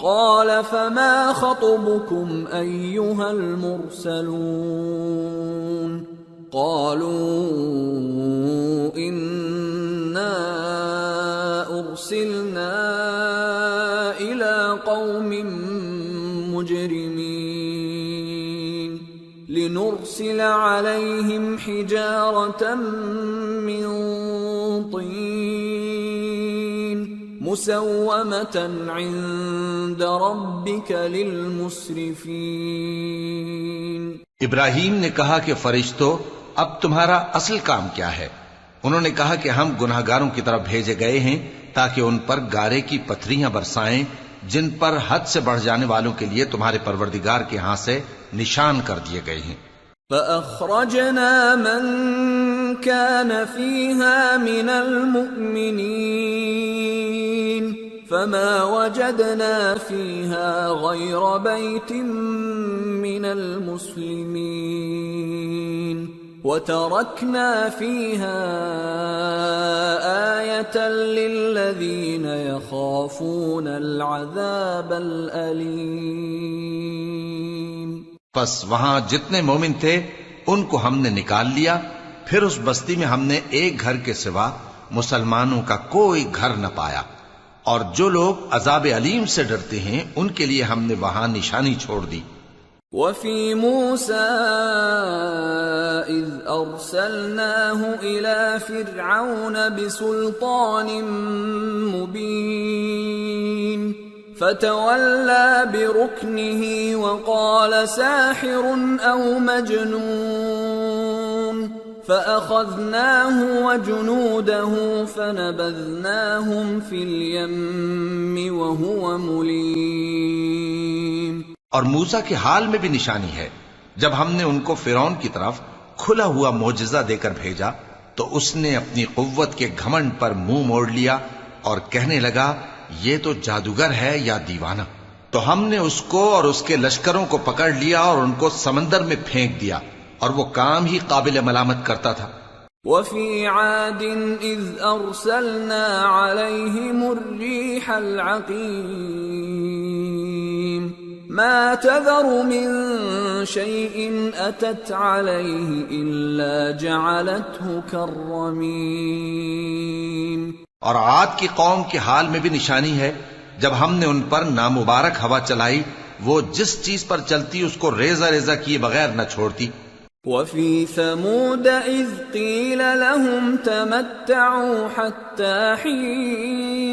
قال فما خطبكم أيها المرسلون قالوا إنا أرسلنا إلى قوم مجرمين لنرسل عليهم حجارة من طين مسومة عند ربك للمسرفين۔ ابراہیم نے کہا کہ فرشتو اب تمہارا اصل کام کیا ہے؟ انہوں نے کہا کہ ہم گناہگاروں کی طرف بھیجے گئے ہیں تاکہ ان پر گارے کی پتھریاں برسائیں جن پر حد سے بڑھ جانے والوں کے لیے تمہارے پروردگار کے ہاں سے نشان کر دیے گئے ہیں۔ فَأَخْرَجْنَا مَنْ كَانَ فِيهَا مِنَ الْمُؤْمِنِينَ فَمَا وَجَدْنَا فِيهَا غَيْرَ بَيْتٍ مِّنَ الْمُسْلِمِينَ وَتَرَكْنَا فِيهَا آيَةً لِّلَّذِينَ يَخَافُونَ الْعَذَابَ الْأَلِيمَ۔ پس وہاں جتنے مومن تھے ان کو ہم نے نکال لیا، پھر اس بستی میں ہم نے ایک گھر کے سوا مسلمانوں کا کوئی گھر نہ پایا، اور جو لوگ عذاب علیم سے ڈرتے ہیں ان کے لیے ہم نے وہاں نشانی چھوڑ دی۔ وَفِي مُوسَىٰ إِذْ أَرْسَلْنَاهُ إِلَىٰ فِرْعَوْنَ بِسُلْطَانٍ مُّبِينٍ فَتَوَلَّىٰ بِرُكْنِهِ وَقَالَ سَاحِرٌ أَوْ مَجْنُونٌ فَأَخَذْنَاهُ وَجُنُودَهُ فَنَبَذْنَاهُمْ فِي الْيَمِّ وَهُوَ مُلِيمٌ۔ اور موسیٰ کے حال میں بھی نشانی ہے، جب ہم نے ان کو فرعون کی طرف کھلا ہوا معجزہ دے کر بھیجا تو اس نے اپنی قوت کے گھمنڈ پر منہ موڑ لیا اور کہنے لگا یہ تو جادوگر ہے یا دیوانہ۔ تو ہم نے اس کو اور اس کے لشکروں کو پکڑ لیا اور ان کو سمندر میں پھینک دیا، اور وہ کام ہی قابل ملامت کرتا تھا۔ وَفِي عَادٍ إِذْ أَرْسَلْنَا عَلَيْهِمُ الرِّيحَ الْعَقِيمَ مَا تَذَرُ مِن شَيْءٍ أَتَتْ عَلَيْهِ إِلَّا جَعَلَتْهُ كَالرَّمِيمِ۔ اور عاد کی قوم کے حال میں بھی نشانی ہے، جب ہم نے ان پر نامبارک ہوا چلائی، وہ جس چیز پر چلتی اس کو ریزہ ریزہ کیے بغیر نہ چھوڑتی۔ وَفِي ثَمُودَ إِذْ قِيلَ لَهُمْ تَمَتَّعُوا حَتَّىٰ حِينٍ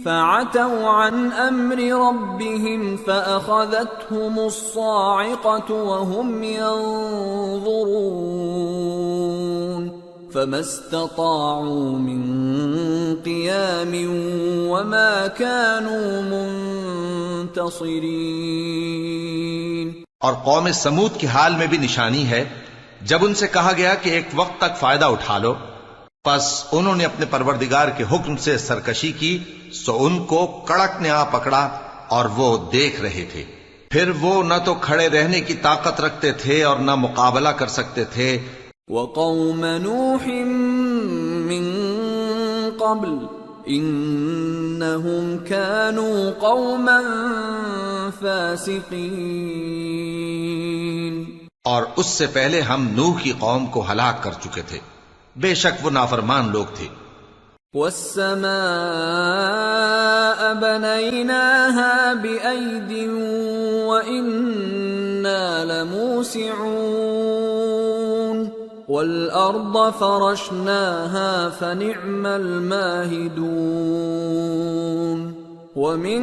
فَعَتَوْا عَنْ أَمْرِ رَبِّهِمْ فَأَخَذَتْهُمُ الصَّاعِقَةُ وَهُمْ يَنظُرُونَ فَمَا اسْتَطَاعُوا مِنْ قِيَامٍ وَمَا كَانُوا مُنْتَصِرِينَ۔ اور قوم سمود کے حال میں بھی نشانی ہے، جب ان سے کہا گیا کہ ایک وقت تک فائدہ اٹھا لو، پس انہوں نے اپنے پروردگار کے حکم سے سرکشی کی، سو ان کو کڑک نے آ پکڑا اور وہ دیکھ رہے تھے، پھر وہ نہ تو کھڑے رہنے کی طاقت رکھتے تھے اور نہ مقابلہ کر سکتے تھے۔ وَقَوْمَ نُوحٍ مِّن قَبْلُ إِنَّهُمْ كَانُوا قَوْمًا فَاسِقِينَ۔ اور اس سے پہلے ہم نوح کی قوم کو ہلاک کر چکے تھے، بے شک وہ نافرمان لوگ تھے۔ وَالسَّمَاءَ بَنَيْنَاهَا بِأَيْدٍ وَإِنَّا لَمُوسِعُونَ وَالْأَرْضَ فَرَشْنَاهَا فَنِعْمَ الْمَاهِدُونَ وَمِن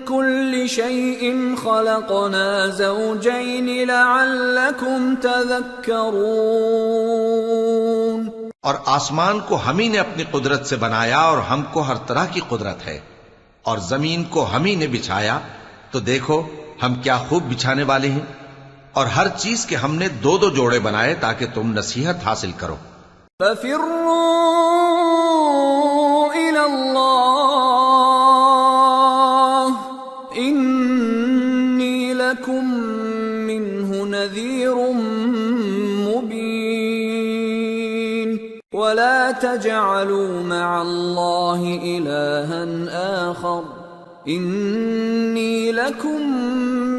كُلِّ شَيْءٍ خَلَقْنَا زَوْجَيْنِ لَعَلَّكُمْ تَذَكَّرُونَ۔ اور آسمان کو ہم ہی نے اپنی قدرت سے بنایا اور ہم کو ہر طرح کی قدرت ہے، اور زمین کو ہم ہی نے بچھایا، تو دیکھو ہم کیا خوب بچھانے والے ہیں، اور ہر چیز کے ہم نے دو دو جوڑے بنائے تاکہ تم نصیحت حاصل کرو۔ فَفِرُّوا إِلَى اللَّهِ إِنِّي لَكُمْ مِنْهُ نَذِيرٌ مُبِينٌ وَلَا تَجْعَلُوا مَعَ اللَّهِ إِلَٰهًا آخَرَ انی لکم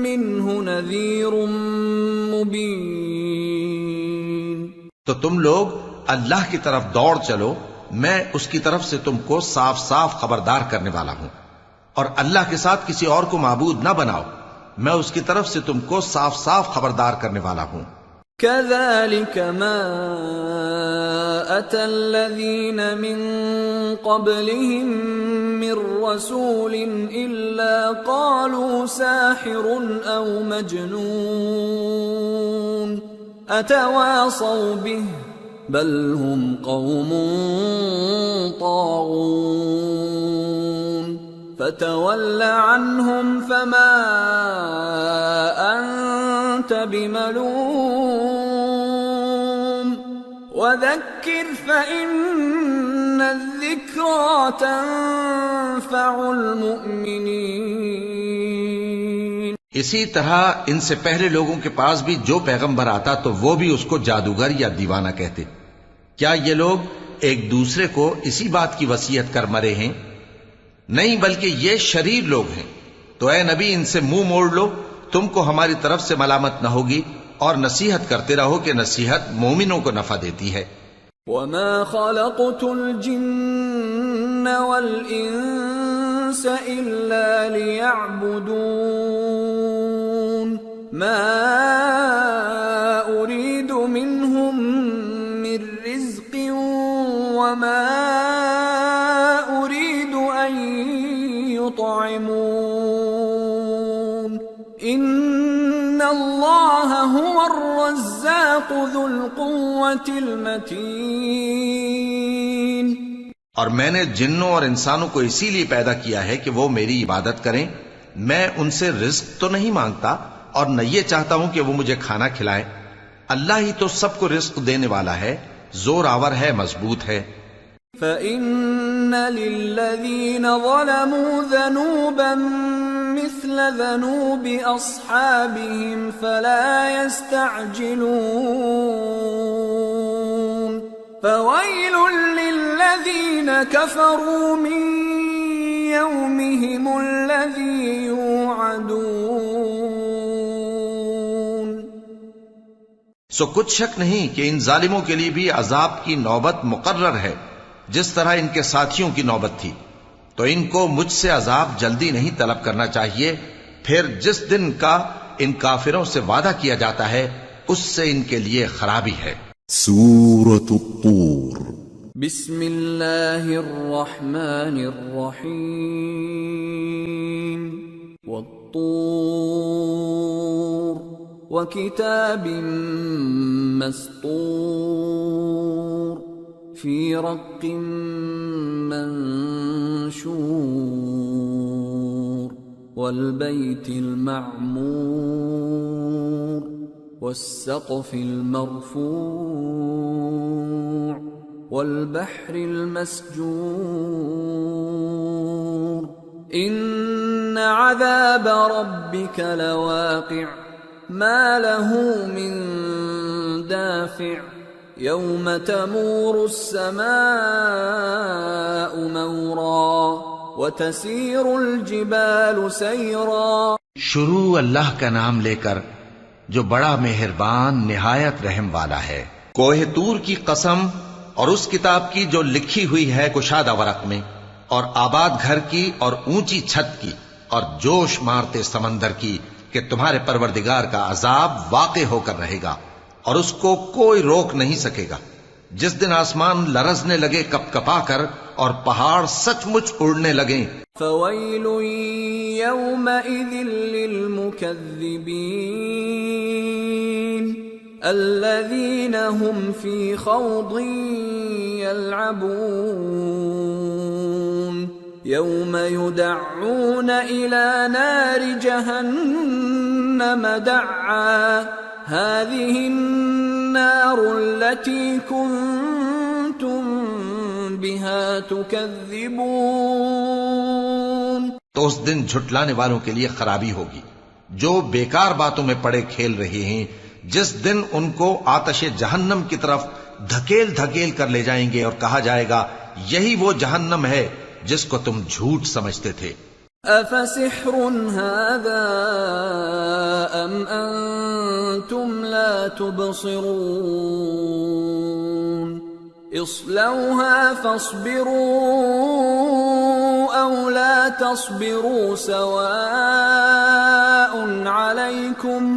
منہ نذیر مبین. تو تم لوگ اللہ کی طرف دوڑ چلو، میں اس کی طرف سے تم کو صاف صاف خبردار کرنے والا ہوں. اور اللہ کے ساتھ کسی اور کو معبود نہ بناؤ، میں اس کی طرف سے تم کو صاف صاف خبردار کرنے والا ہوں. كذلك ما أتى الذين من قبلهم من رسول إلا قالوا ساحر أو مجنون أتواصوا به بل هم قوم طاغون فتول عنهم فما أنت بملوم وذكر فإن الذكرى تنفع المؤمنين. اسی طرح ان سے پہلے لوگوں کے پاس بھی جو پیغمبر آتا تو وہ بھی اس کو جادوگر یا دیوانہ کہتے. کیا یہ لوگ ایک دوسرے کو اسی بات کی وصیت کر مرے ہیں؟ نہیں، بلکہ یہ شریر لوگ ہیں. تو اے نبی ان سے منہ موڑ لو، تم کو ہماری طرف سے ملامت نہ ہوگی، اور نصیحت کرتے رہو کہ نصیحت مومنوں کو نفع دیتی ہے. وما خلقت الجن والانس الا ليعبدون ما اريد منهم من رزق وما اريد ان يطعمون ان اللہ هو الرزاق ذو القوة المتین. اور میں نے جنوں اور انسانوں کو اسی لیے پیدا کیا ہے کہ وہ میری عبادت کریں. میں ان سے رزق تو نہیں مانگتا اور نہ یہ چاہتا ہوں کہ وہ مجھے کھانا کھلائیں. اللہ ہی تو سب کو رزق دینے والا ہے، زور آور ہے، مضبوط ہے. فَإِنَّ لِلَّذِينَ ظَلَمُوا ذَنُوبًا مثل ذنوب أصحابهم فلا يستعجلون فويل للذين كفروا من يومهم الذي يوعدون. سو کچھ شک نہیں کہ ان ظالموں کے لیے بھی عذاب کی نوبت مقرر ہے، جس طرح ان کے ساتھیوں کی نوبت تھی. تو ان کو مجھ سے عذاب جلدی نہیں طلب کرنا چاہیے، پھر جس دن کا ان کافروں سے وعدہ کیا جاتا ہے اس سے ان کے لیے خرابی ہے. سورة الطور. بسم اللہ الرحمن الرحیم. والطور وکتاب مسطور فی رق منشور والبیت المعمور والسقف المرفوع والبحر المسجور ان عذاب ربك لواقع ما له من دافع يوم تمور السماء مورا وتسير الجبال سيرا. شروع اللہ کا نام لے کر جو بڑا مہربان نہایت رحم والا ہے. کوہ طور کی قسم اور اس کتاب کی جو لکھی ہوئی ہے کشادہ ورق میں، اور آباد گھر کی اور اونچی چھت کی، اور جوش مارتے سمندر کی کہ تمہارے پروردگار کا عذاب واقع ہو کر رہے گا اور اس کو کوئی روک نہیں سکے گا. جس دن آسمان لرزنے لگے کپ کپا کر اور پہاڑ سچ مچ اڑنے لگیں. فویل یومئذ للمکذبین الذین هم فی خوض یلعبون یوم یدعون الى نار جہنم دعا هذه النار التي كنتم بها تكذبون. تو اس دن جھٹلانے والوں کے لیے خرابی ہوگی جو بیکار باتوں میں پڑے کھیل رہے ہیں، جس دن ان کو آتش جہنم کی طرف دھکیل دھکیل کر لے جائیں گے اور کہا جائے گا یہی وہ جہنم ہے جس کو تم جھوٹ سمجھتے تھے. أفسحر هذا أم أنتم لا تبصرون اصلوها فاصبروا أو لا تصبروا سواء عليكم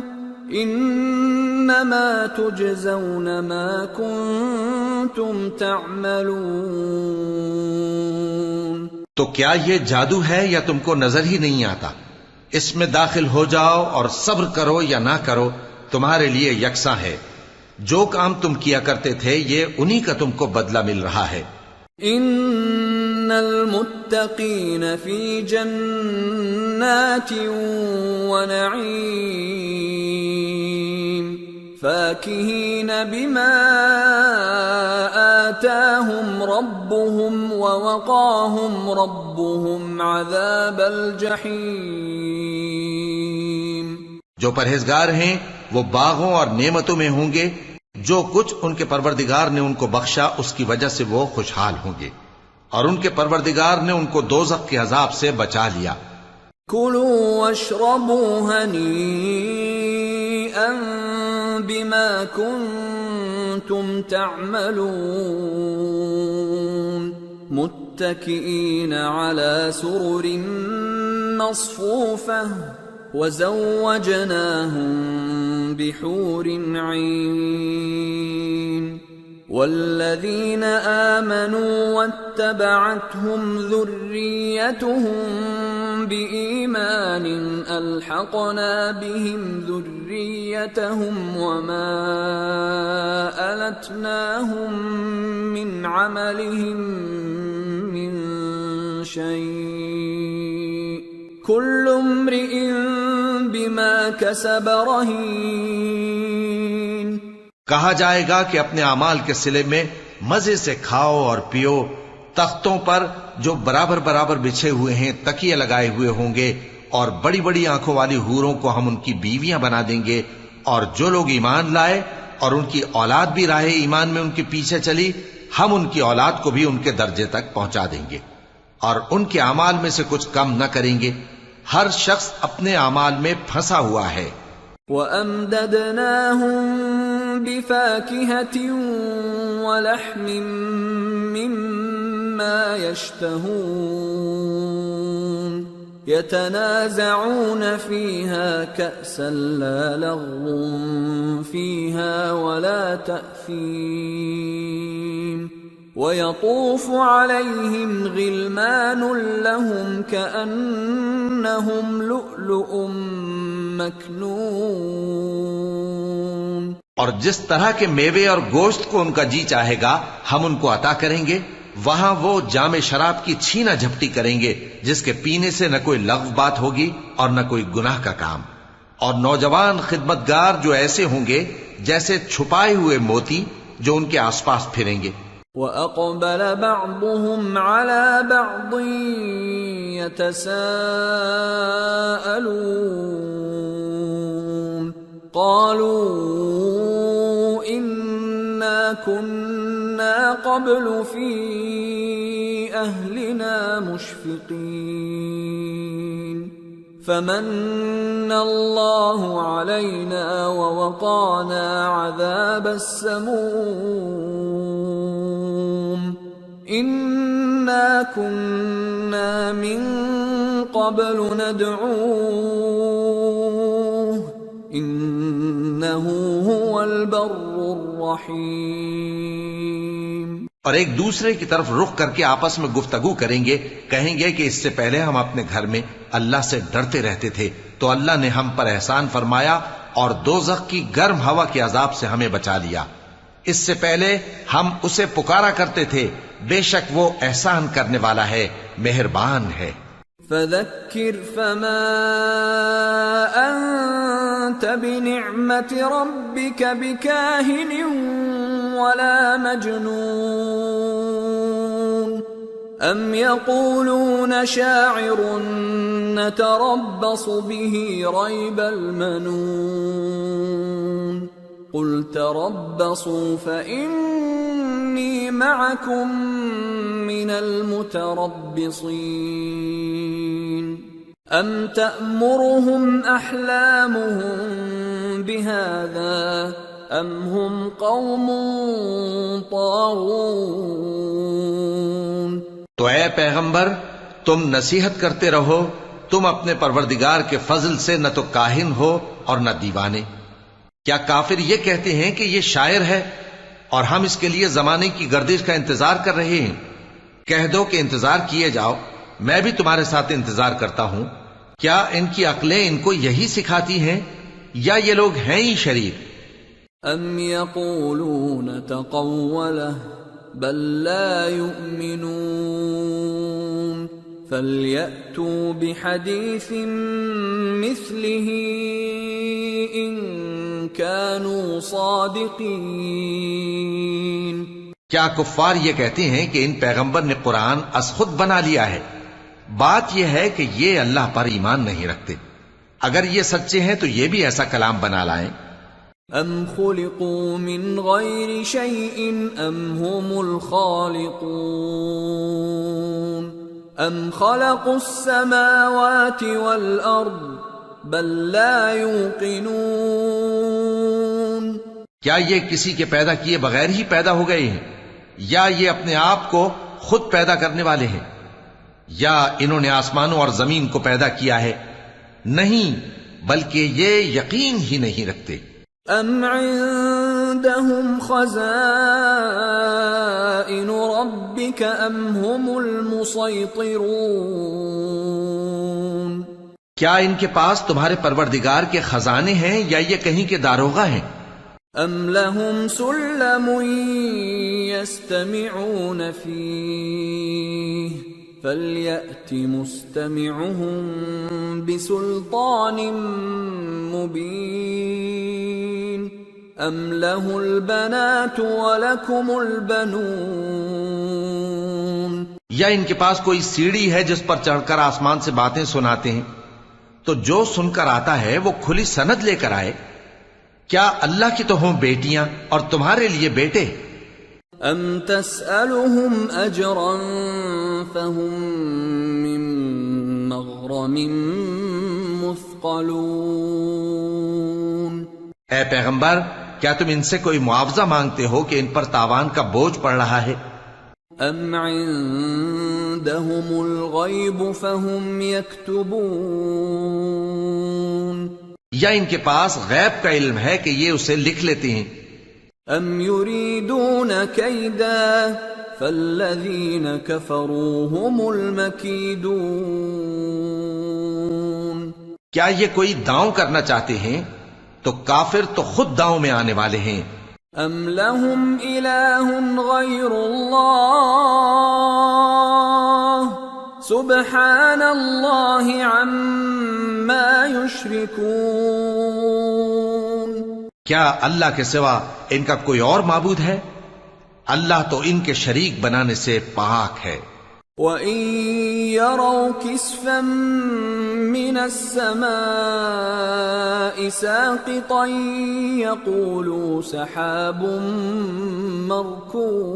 انما تجزون ما کنتم تعملون۔ تو کیا یہ جادو ہے یا تم کو نظر ہی نہیں آتا؟ اس میں داخل ہو جاؤ اور صبر کرو یا نہ کرو تمہارے لیے یکساں ہے۔ جو کام تم کیا کرتے تھے یہ انہی کا تم کو بدلہ مل رہا ہے۔ ان المتقین فی جنات ونعیم فاکہین بما آتاہم ربهم ووقاہم ربهم عذاب الجحیم۔ جو پرہیزگار ہیں وہ باغوں اور نعمتوں میں ہوں گے، جو کچھ ان کے پروردگار نے ان کو بخشا اس کی وجہ سے وہ خوشحال ہوں گے، اور ان کے پروردگار نے ان کو دوزخ کے عذاب سے بچا لیا۔ کلوا واشربوا ہنیئا بما کنتم تعملون متکئین علی سرر مصفوفہ وزوجناهم بحور عین۔ والذین آمنوا واتبعتهم ذریتهم بإیمان الحقنا بهم ذریتهم وما ألتناهم من عملهم من شیء کل امرئ بما کسب رہین۔ کہا جائے گا کہ اپنے اعمال کے صلے میں مزے سے کھاؤ اور پیو، تختوں پر جو برابر برابر بچھے ہوئے ہیں تکیے لگائے ہوئے ہوں گے، اور بڑی بڑی آنکھوں والی حوروں کو ہم ان کی بیویاں بنا دیں گے، اور جو لوگ ایمان لائے اور ان کی اولاد بھی راہ ایمان میں ان کے پیچھے چلی، ہم ان کی اولاد کو بھی ان کے درجے تک پہنچا دیں گے، اور ان کے اعمال میں سے کچھ کم نہ کریں گے۔ ہر شخص اپنے اعمال میں پھنسا ہوا ہے۔ وَأَمْدَدْنَاهُمْ بِفَاكِهَةٍ وَلَحْمٍ مِّمَّا يَشْتَهُونَ يَتَنَازَعُونَ فِيهَا كَأْسًا لَّا لَغْوٌ فِيهَا وَلَا تَأْثِيمٌ وَيَطُوفُ عَلَيْهِمْ غِلْمَانٌ لَّهُمْ كَأَنَّهُمْ لُؤْلُؤٌ مَّكْنُونٌ۔ اور جس طرح کے میوے اور گوشت کو ان کا جی چاہے گا ہم ان کو عطا کریں گے، وہاں وہ جام شراب کی چھینا جھپٹی کریں گے جس کے پینے سے نہ کوئی لغو بات ہوگی اور نہ کوئی گناہ کا کام، اور نوجوان خدمتگار جو ایسے ہوں گے جیسے چھپائے ہوئے موتی جو ان کے آس پاس پھریں گے۔ وَأَقْبَلَ بَعْضُهُمْ عَلَى بَعْضٍ يَتَسَاءَلُونَ قَالُوا إِنَّا كُنَّا قَبْلُ فِي أَهْلِنَا مُشْفِقِينَ فَمَنَّ اللَّهُ عَلَيْنَا وَوَقَانَا عَذَابَ السَّمُومِ إِنَّا كُنَّا مِن قَبْلُ نَدْعُوهُ إِنَّهُ هُوَ الْبَرُّ الرَّحِيمُ۔ اور ایک دوسرے کی طرف رخ کر کے آپس میں گفتگو کریں گے، کہیں گے کہ اس سے پہلے ہم اپنے گھر میں اللہ سے ڈرتے رہتے تھے تو اللہ نے ہم پر احسان فرمایا اور دوزخ کی گرم ہوا کے عذاب سے ہمیں بچا لیا۔ اس سے پہلے ہم اسے پکارا کرتے تھے، بے شک وہ احسان کرنے والا ہے، مہربان ہے۔ فَذَكِّرْ فَمَا أَنْتَ بِنِعْمَةِ رَبِّكَ بِكَاهِنٍ وَلَا مَجْنُونٍ أَمْ يَقُولُونَ شَاعِرٌ نَتَرَبَّصُ بِهِ رَيْبَ الْمَنُونِ قُلْ تَرَبَّصُوا فَإِنِّي مَعَكُمْ مِنَ الْمُتَرَبِّصِينَ ام تأمرهم احلامهم بهذا ام هم قوم طاغون. تو اے پیغمبر تم نصیحت کرتے رہو، تم اپنے پروردگار کے فضل سے نہ تو کاہن ہو اور نہ دیوانے. کیا کافر یہ کہتے ہیں کہ یہ شاعر ہے اور ہم اس کے لیے زمانے کی گردش کا انتظار کر رہے ہیں؟ کہہ دو کہ انتظار کیے جاؤ، میں بھی تمہارے ساتھ انتظار کرتا ہوں. کیا ان کی عقلیں ان کو یہی سکھاتی ہیں یا یہ لوگ ہیں ہی شریر؟ ام یقولون تقولہ بل لا یؤمنون فَلْيَأْتُوا بِحَدِيثٍ مِثْلِهِ إِن كَانُوا صَادِقِينَ. کیا کفار یہ کہتے ہیں کہ ان پیغمبر نے قرآن از خود بنا لیا ہے؟ بات یہ ہے کہ یہ اللہ پر ایمان نہیں رکھتے. اگر یہ سچے ہیں تو یہ بھی ایسا کلام بنا لائیں. ام خلقوا من غیر شیء ام هم الخالقون ام خلقوا السماوات والارض بل لا يوقنون. کیا یہ کسی کے پیدا کیے بغیر ہی پیدا ہو گئے ہیں یا یہ اپنے آپ کو خود پیدا کرنے والے ہیں یا انہوں نے آسمانوں اور زمین کو پیدا کیا ہے؟ نہیں، بلکہ یہ یقین ہی نہیں رکھتے. ام عندهم خزائن ربك ام هم المسيطرون. کیا ان کے پاس تمہارے پروردگار کے خزانے ہیں یا یہ کہیں کے داروغہ ہیں؟ ام لهم سلم يستمعون فيه فليأت مستمعهم بسلطان مبين ام له البنات ولكم البنون. یا ان کے پاس کوئی سیڑھی ہے جس پر چڑھ کر آسمان سے باتیں سناتے ہیں؟ تو جو سن کر آتا ہے وہ کھلی سند لے کر آئے. کیا اللہ کی تو ہوں بیٹیاں اور تمہارے لیے بیٹے؟ ام تسألهم اجرا فهم من مغرم مثقلون. اے پیغمبر کیا تم ان سے کوئی معاوضہ مانگتے ہو کہ ان پر تاوان کا بوجھ پڑ رہا ہے؟ ام عندهم الغیب فهم یکتبون. یا ان کے پاس غیب کا علم ہے کہ یہ اسے لکھ لیتے ہیں؟ ام یریدون کیدا فالذین کفروا هم المکیدون. کیا یہ کوئی داؤں کرنا چاہتے ہیں؟ تو کافر تو خود داؤں میں آنے والے ہیں. ام لهم الہ غیر اللہ سبحان اللہ عما یشرکون. کیا اللہ کے سوا ان کا کوئی اور معبود ہے؟ اللہ تو ان کے شریک بنانے سے پاک ہے. وَإِن يَرَوْا كِسْفًا مِّنَ السَّمَاءِ سَاقِطًا يَقُولُوا سَحَابٌ مَّرْكُومٌ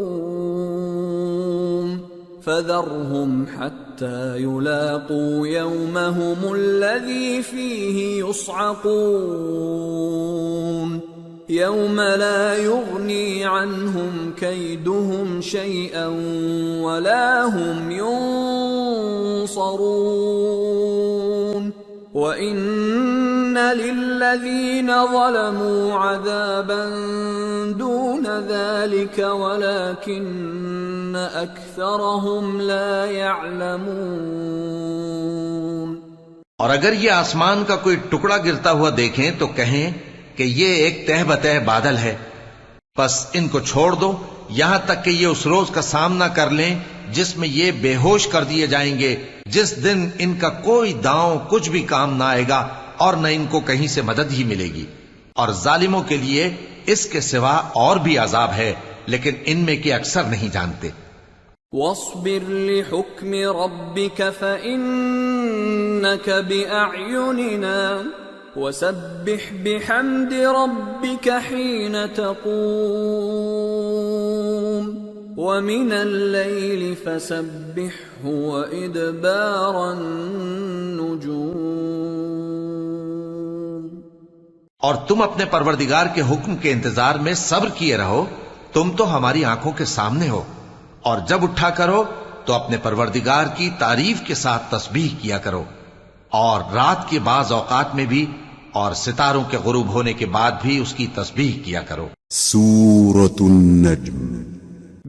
فَذَرْهُمْ حَتَّى يُلَاقُوا يَوْمَهُمُ الَّذِي فِيهِ يُصْعَقُونَ يَوْمَ لَا يُغْنِي عَنْهُمْ كَيْدُهُمْ شَيْئًا وَلَا هُمْ يُنصَرُونَ. وَإِنَّ لِلَّذِينَ ظَلَمُوا عَذَابًا دُونَ ذَلِكَ وَلَكِنَّ أَكْثَرَهُمْ لَا يَعْلَمُونَ. اور اگر یہ آسمان کا کوئی ٹکڑا گرتا ہوا دیکھیں تو کہیں کہ یہ ایک تہ بتہ بادل ہے، پس ان کو چھوڑ دو یہاں تک کہ یہ اس روز کا سامنا کر لیں جس میں یہ بے ہوش کر دیے جائیں گے، جس دن ان کا کوئی داؤں کچھ بھی کام نہ آئے گا اور نہ ان کو کہیں سے مدد ہی ملے گی. اور ظالموں کے لیے اس کے سوا اور بھی عذاب ہے، لیکن ان میں کے اکثر نہیں جانتے. وَاصْبِرْ لِحُكْمِ رَبِّكَ فَإِنَّكَ بِأَعْيُنِنَا وَسَبِّحْ بِحَمْدِ رَبِّكَ حِينَ تَقُومُ ومن الليل فسبحه وإدبار النجوم. اور تم اپنے پروردگار کے حکم کے انتظار میں صبر کیے رہو، تم تو ہماری آنکھوں کے سامنے ہو، اور جب اٹھا کرو تو اپنے پروردگار کی تعریف کے ساتھ تسبیح کیا کرو، اور رات کے بعض اوقات میں بھی اور ستاروں کے غروب ہونے کے بعد بھی اس کی تسبیح کیا کرو. سورة النجم.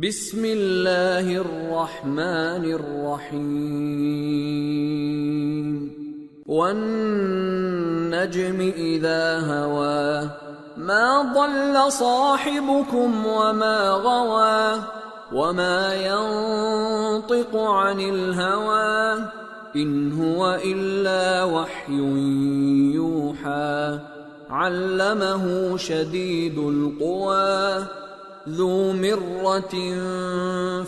بسم اللہ الرحمن الرحیم. والنجم اذا هوى ما ضل صاحبكم وما غوى وما ينطق عن الهوى إن هو إلا وحي يوحى علمه شديد القوى ذو مرة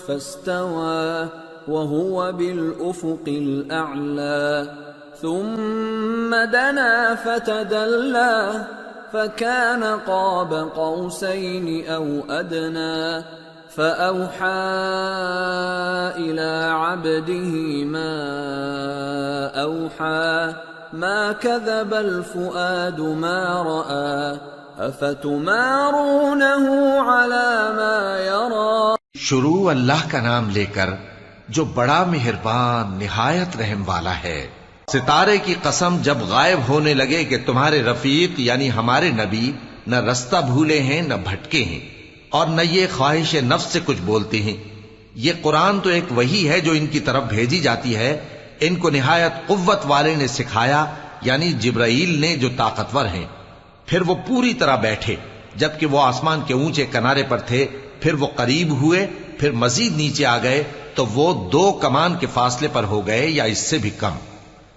فاستوى وهو بالأفق الأعلى ثم دنا فتدلى فكان قاب قوسين أو أدنى فأوحى إلى عبده ما أوحى ما كذب الفؤاد ما رأى أفتمارونه على ما يرى. شروع اللہ کا نام لے کر جو بڑا مہربان نہایت رحم والا ہے. ستارے کی قسم جب غائب ہونے لگے کہ تمہارے رفیق یعنی ہمارے نبی نہ رستہ بھولے ہیں نہ بھٹکے ہیں اور نہ یہ خواہش نفس سے کچھ بولتے ہیں. یہ قرآن تو ایک وحی ہے جو ان کی طرف بھیجی جاتی ہے. ان کو نہایت قوت والے نے سکھایا یعنی جبرائیل نے جو طاقتور ہیں. پھر وہ پوری طرح بیٹھے جبکہ وہ آسمان کے اونچے کنارے پر تھے، پھر وہ قریب ہوئے، پھر مزید نیچے آ گئے تو وہ 2 کمان کے فاصلے پر ہو گئے یا اس سے بھی کم.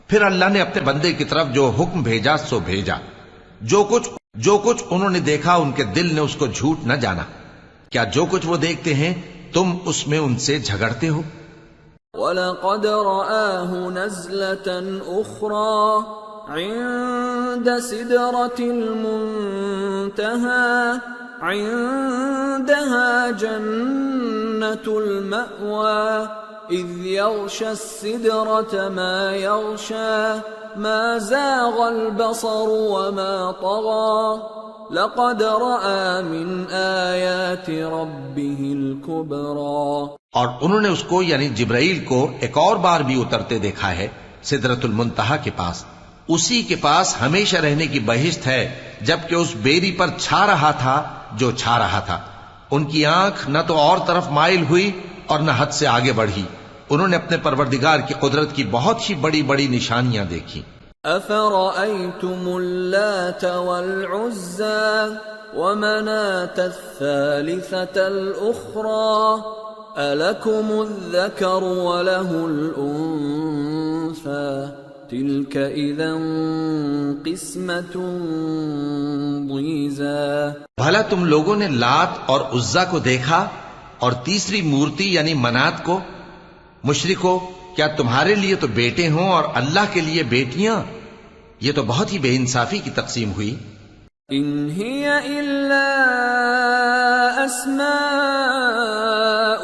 پھر اللہ نے اپنے بندے کی طرف جو حکم بھیجا سو بھیجا. جو کچھ انہوں نے دیکھا ان کے دل نے اس کو جھوٹ نہ جانا. کیا جو کچھ وہ دیکھتے ہیں تم اس میں ان سے جھگڑتے ہو؟ وَلَقَدْ رَآهُ نَزْلَةً أُخْرَى عِندَ سِدْرَةِ الْمُنْتَهَى عِندَهَا جَنَّةُ الْمَأْوَى إِذْ يَغْشَى السِّدْرَةَ مَا يَغْشَى مَا زَاغَ الْبَصَرُ وَمَا طَغَى لَقَدْ رَأَى مِنْ آيَاتِ رَبِّهِ الْكُبْرَى. اور انہوں نے اس کو یعنی جبرائیل کو ایک اور بار بھی اترتے دیکھا ہے سدرۃ المنتہا کے پاس. اسی کے پاس ہمیشہ رہنے کی بہشت ہے جبکہ اس بیری پر چھا رہا تھا جو چھا رہا تھا. ان کی آنکھ نہ تو اور طرف مائل ہوئی اور نہ حد سے آگے بڑھی. انہوں نے اپنے پروردگار کی قدرت کی بہت ہی بڑی بڑی نشانیاں دیکھی. أَفَرَأَيْتُمُ اللَّاتَ وَالْعُزَّى وَمَنَاةَ الثَّالِثَةَ الْأُخْرَى أَلَكُمُ الذَّكَرُ وَلَهُ الْأُنثَى تِلْكَ إِذًا قِسْمَةٌ ضِیزَى. بھلا تم لوگوں نے لات اور عزا کو دیکھا اور تیسری مورتی یعنی منات کو؟ مشرکو، کیا تمہارے لیے تو بیٹے ہوں اور اللہ کے لیے بیٹیاں؟ یہ تو بہت ہی بے انصافی کی تقسیم ہوئی. إِنْ هِيَ إِلَّا أَسْمَاءٌ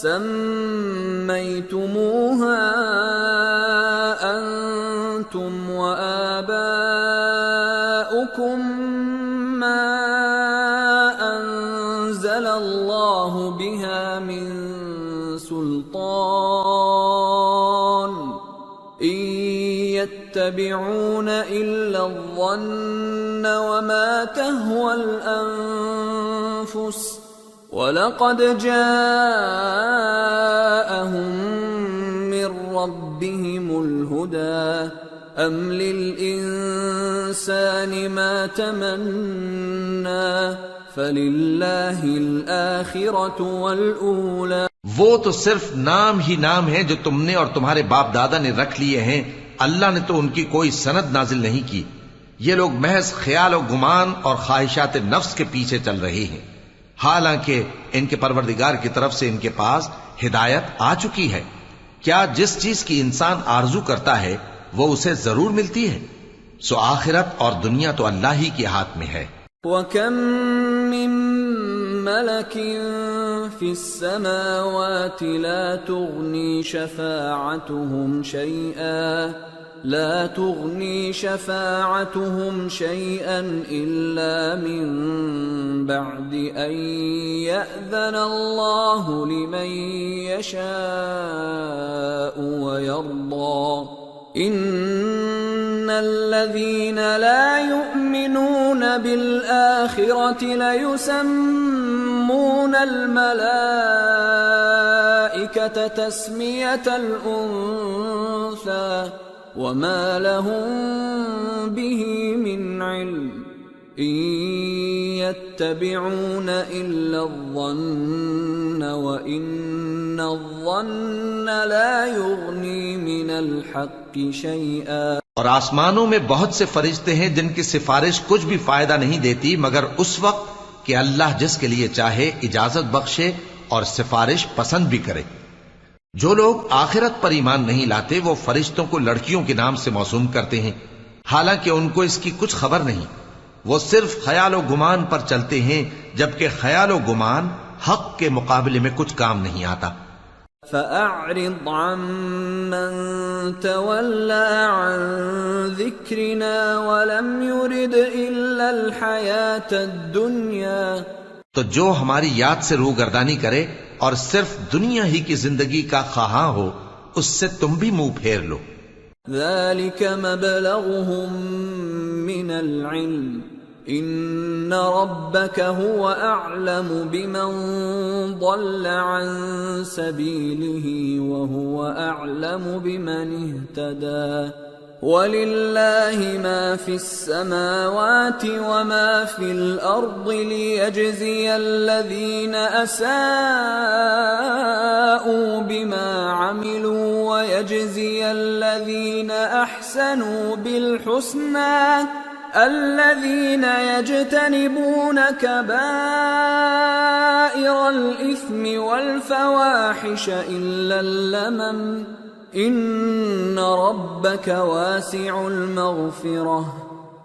سَمَّيْتُمُوهَا أَنْتُمْ وَآبَاؤُكُمْ مَا أَنزَلَ اللَّهُ بِهَا مِنْ سُلْطَانٍ إِنْ يَتَّبِعُونَ إِلَّا الظَّنَّ وَمَا تَهْوَى الْأَنفُسُ وَلَقَدْ جَاءَهُم مِّن رَّبِّهِمُ الْهُدَى أَمْ لِلْإِنسَانِ مَا تَمَنَّى فَلِلَّهِ الْآخِرَةُ وَالْأُولَى. وہ تو صرف نام ہی نام ہیں جو تم نے اور تمہارے باپ دادا نے رکھ لیے ہیں. اللہ نے تو ان کی کوئی سند نازل نہیں کی. یہ لوگ محض خیال و گمان اور خواہشات نفس کے پیچھے چل رہے ہیں، حالانکہ ان کے پروردگار کی طرف سے ان کے پاس ہدایت آ چکی ہے. کیا جس چیز کی انسان آرزو کرتا ہے وہ اسے ضرور ملتی ہے؟ سو آخرت اور دنیا تو اللہ ہی کے ہاتھ میں ہے. وَكَم مِّن مَّلَكٍ فِي السَّمَاوَاتِ لَا تُغْنِي شَفَاعَتُهُمْ شَيْئًا إِلَّا مِن بَعْدِ أَن يَأْذَنَ اللَّهُ لِمَن يَشَاءُ وَيَرْضَىٰ إِنَّ الَّذِينَ لَا يُؤْمِنُونَ بِالْآخِرَةِ لَيُسَمُّونَ الْمَلَائِكَةَ تَسْمِيَةَ الْأُنثَىٰ وَمَا لَهُم بِهِ مِنْ عِلْمٍ إِن يَتَّبِعُونَ إِلَّا الظَّنَّ وَإِنَّ الظَّنَّ لَا يُغْنِي مِنَ الْحَقِّ شَيْئًا۔ اور آسمانوں میں بہت سے فرشتے ہیں جن کی سفارش کچھ بھی فائدہ نہیں دیتی مگر اس وقت کہ اللہ جس کے لیے چاہے اجازت بخشے اور سفارش پسند بھی کرے۔ جو لوگ آخرت پر ایمان نہیں لاتے وہ فرشتوں کو لڑکیوں کے نام سے موسوم کرتے ہیں، حالانکہ ان کو اس کی کچھ خبر نہیں۔ وہ صرف خیال و گمان پر چلتے ہیں، جبکہ خیال و گمان حق کے مقابلے میں کچھ کام نہیں آتا۔ فَأَعْرِضْ عَمَّن تَوَلَّىٰ عَن ذِكْرِنَا وَلَمْ يُرِدْ إِلَّا الْحَيَاةَ الدُّنْيَا۔ تو جو ہماری یاد سے روگردانی کرے اور صرف دنیا ہی کی زندگی کا خواہاں ہو، اس سے تم بھی منہ پھیر لو۔ ذَلِكَ مَبْلَغُهُم مِّنَ الْعِلْمِ إِنَّ رَبَّكَ هُوَ أَعْلَمُ بِمَن ضَلَّ عَن سَبِيلِهِ وَهُوَ أَعْلَمُ بِمَنِ اهْتَدَىٰ وَلِلَّهِ مَا فِي السَّمَاوَاتِ وَمَا فِي الْأَرْضِ لِيَجْزِيَ الَّذِينَ أَسَاءُوا بِمَا عَمِلُوا وَيَجْزِيَ الَّذِينَ أَحْسَنُوا بِالْحُسْنَىٰ الَّذِينَ يَجْتَنِبُونَ كَبَائِرَ الْإِثْمِ وَالْفَوَاحِشَ إِلَّا اللَّمَمَ إِنَّ رَبَّكَ وَاسِعُ الْمَغْفِرَةِ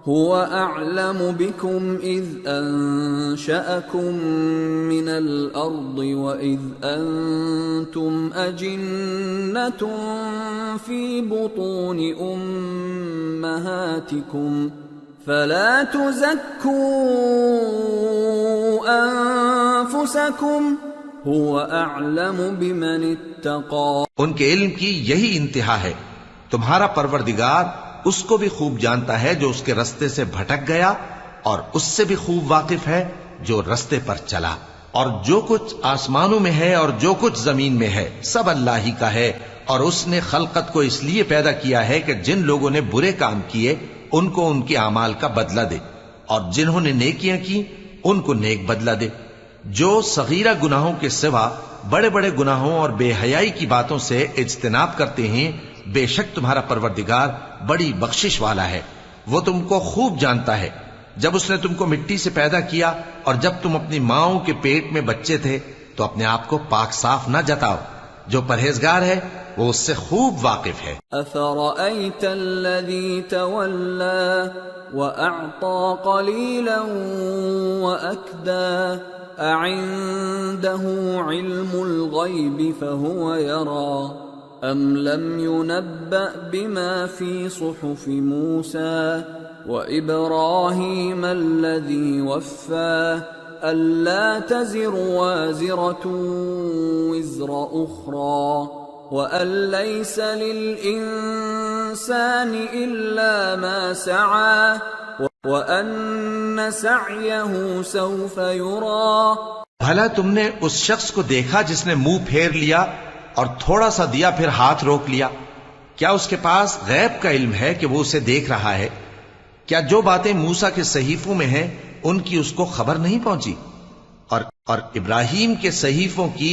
هُوَ أَعْلَمُ بِكُمْ إِذْ أَنشَأَكُم مِّنَ الْأَرْضِ وَإِذْ أَنتُمْ أَجِنَّةٌ فِي بُطُونِ أُمَّهَاتِكُمْ فَلَا تُزَكُّوا أَنفُسَكُمْ هُوَ أَعْلَمُ بِمَنِ اتَّقَىٰ۔ ان کے علم کی یہی انتہا ہے، تمہارا پروردگار اس کو بھی خوب جانتا ہے جو اس کے رستے سے بھٹک گیا، اور اس سے بھی خوب واقف ہے جو رستے پر چلا۔ اور جو کچھ آسمانوں میں ہے اور جو کچھ زمین میں ہے سب اللہ ہی کا ہے، اور اس نے خلقت کو اس لیے پیدا کیا ہے کہ جن لوگوں نے برے کام کیے ان کو ان کے اعمال کا بدلہ دے، اور جنہوں نے نیکیاں کی ان کو نیک بدلہ دے۔ جو صغیرہ گناہوں کے سوا بڑے بڑے گناہوں اور بے حیائی کی باتوں سے اجتناب کرتے ہیں، بے شک تمہارا پروردگار بڑی بخشش والا ہے، وہ تم کو خوب جانتا ہے۔ جب اس نے تم کو مٹی سے پیدا کیا اور جب تم اپنی ماؤں کے پیٹ میں بچے تھے تو اپنے آپ کو پاک صاف نہ جتاؤ، جو پرہیزگار ہے وہ اس سے خوب واقف ہے۔ أَفَرَأَيْتَ الَّذِي تَوَلَّىٰ وَأَعْطَىٰ قَلِيلًا وَأَكْدَىٰ أَعِندَهُ عِلْمُ الْغَيْبِ فَهُوَ يَرَىٰ أَمْ لَمْ يُنَبَّأْ بِمَا فِي صُحُفِ مُوسَىٰ وَإِبْرَاهِيمَ الَّذِي وَفَّىٰ أَلَّا تَزِرُ وَازِرَةٌ وِزْرَ أُخْرَىٰ وَأَن لَّيْسَ لِلْإِنسَانِ إِلَّا مَا سَعَىٰ وَأَنَّ سَعْيَهُ سَوْفَ يُرَىٰ۔ بھلا تم نے اس شخص کو دیکھا جس نے منہ پھیر لیا اور تھوڑا سا دیا پھر ہاتھ روک لیا؟ کیا اس کے پاس غیب کا علم ہے کہ وہ اسے دیکھ رہا ہے؟ کیا جو باتیں موسیٰ کے صحیفوں میں ہیں ان کی اس کو خبر نہیں پہنچی؟ اور ابراہیم کے صحیفوں کی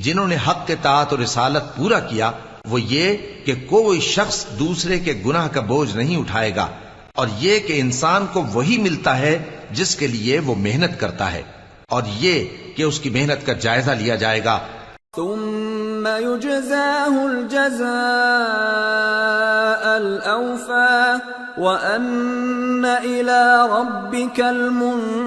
جنہوں نے حق کے اطاعت اور رسالت پورا کیا، وہ یہ کہ کوئی شخص دوسرے کے گناہ کا بوجھ نہیں اٹھائے گا، اور یہ کہ انسان کو وہی ملتا ہے جس کے لیے وہ محنت کرتا ہے، اور یہ کہ اس کی محنت کا جائزہ لیا جائے گا۔ ثم يجزاه الجزاء الأوفى وأن إلى ربك المنتهى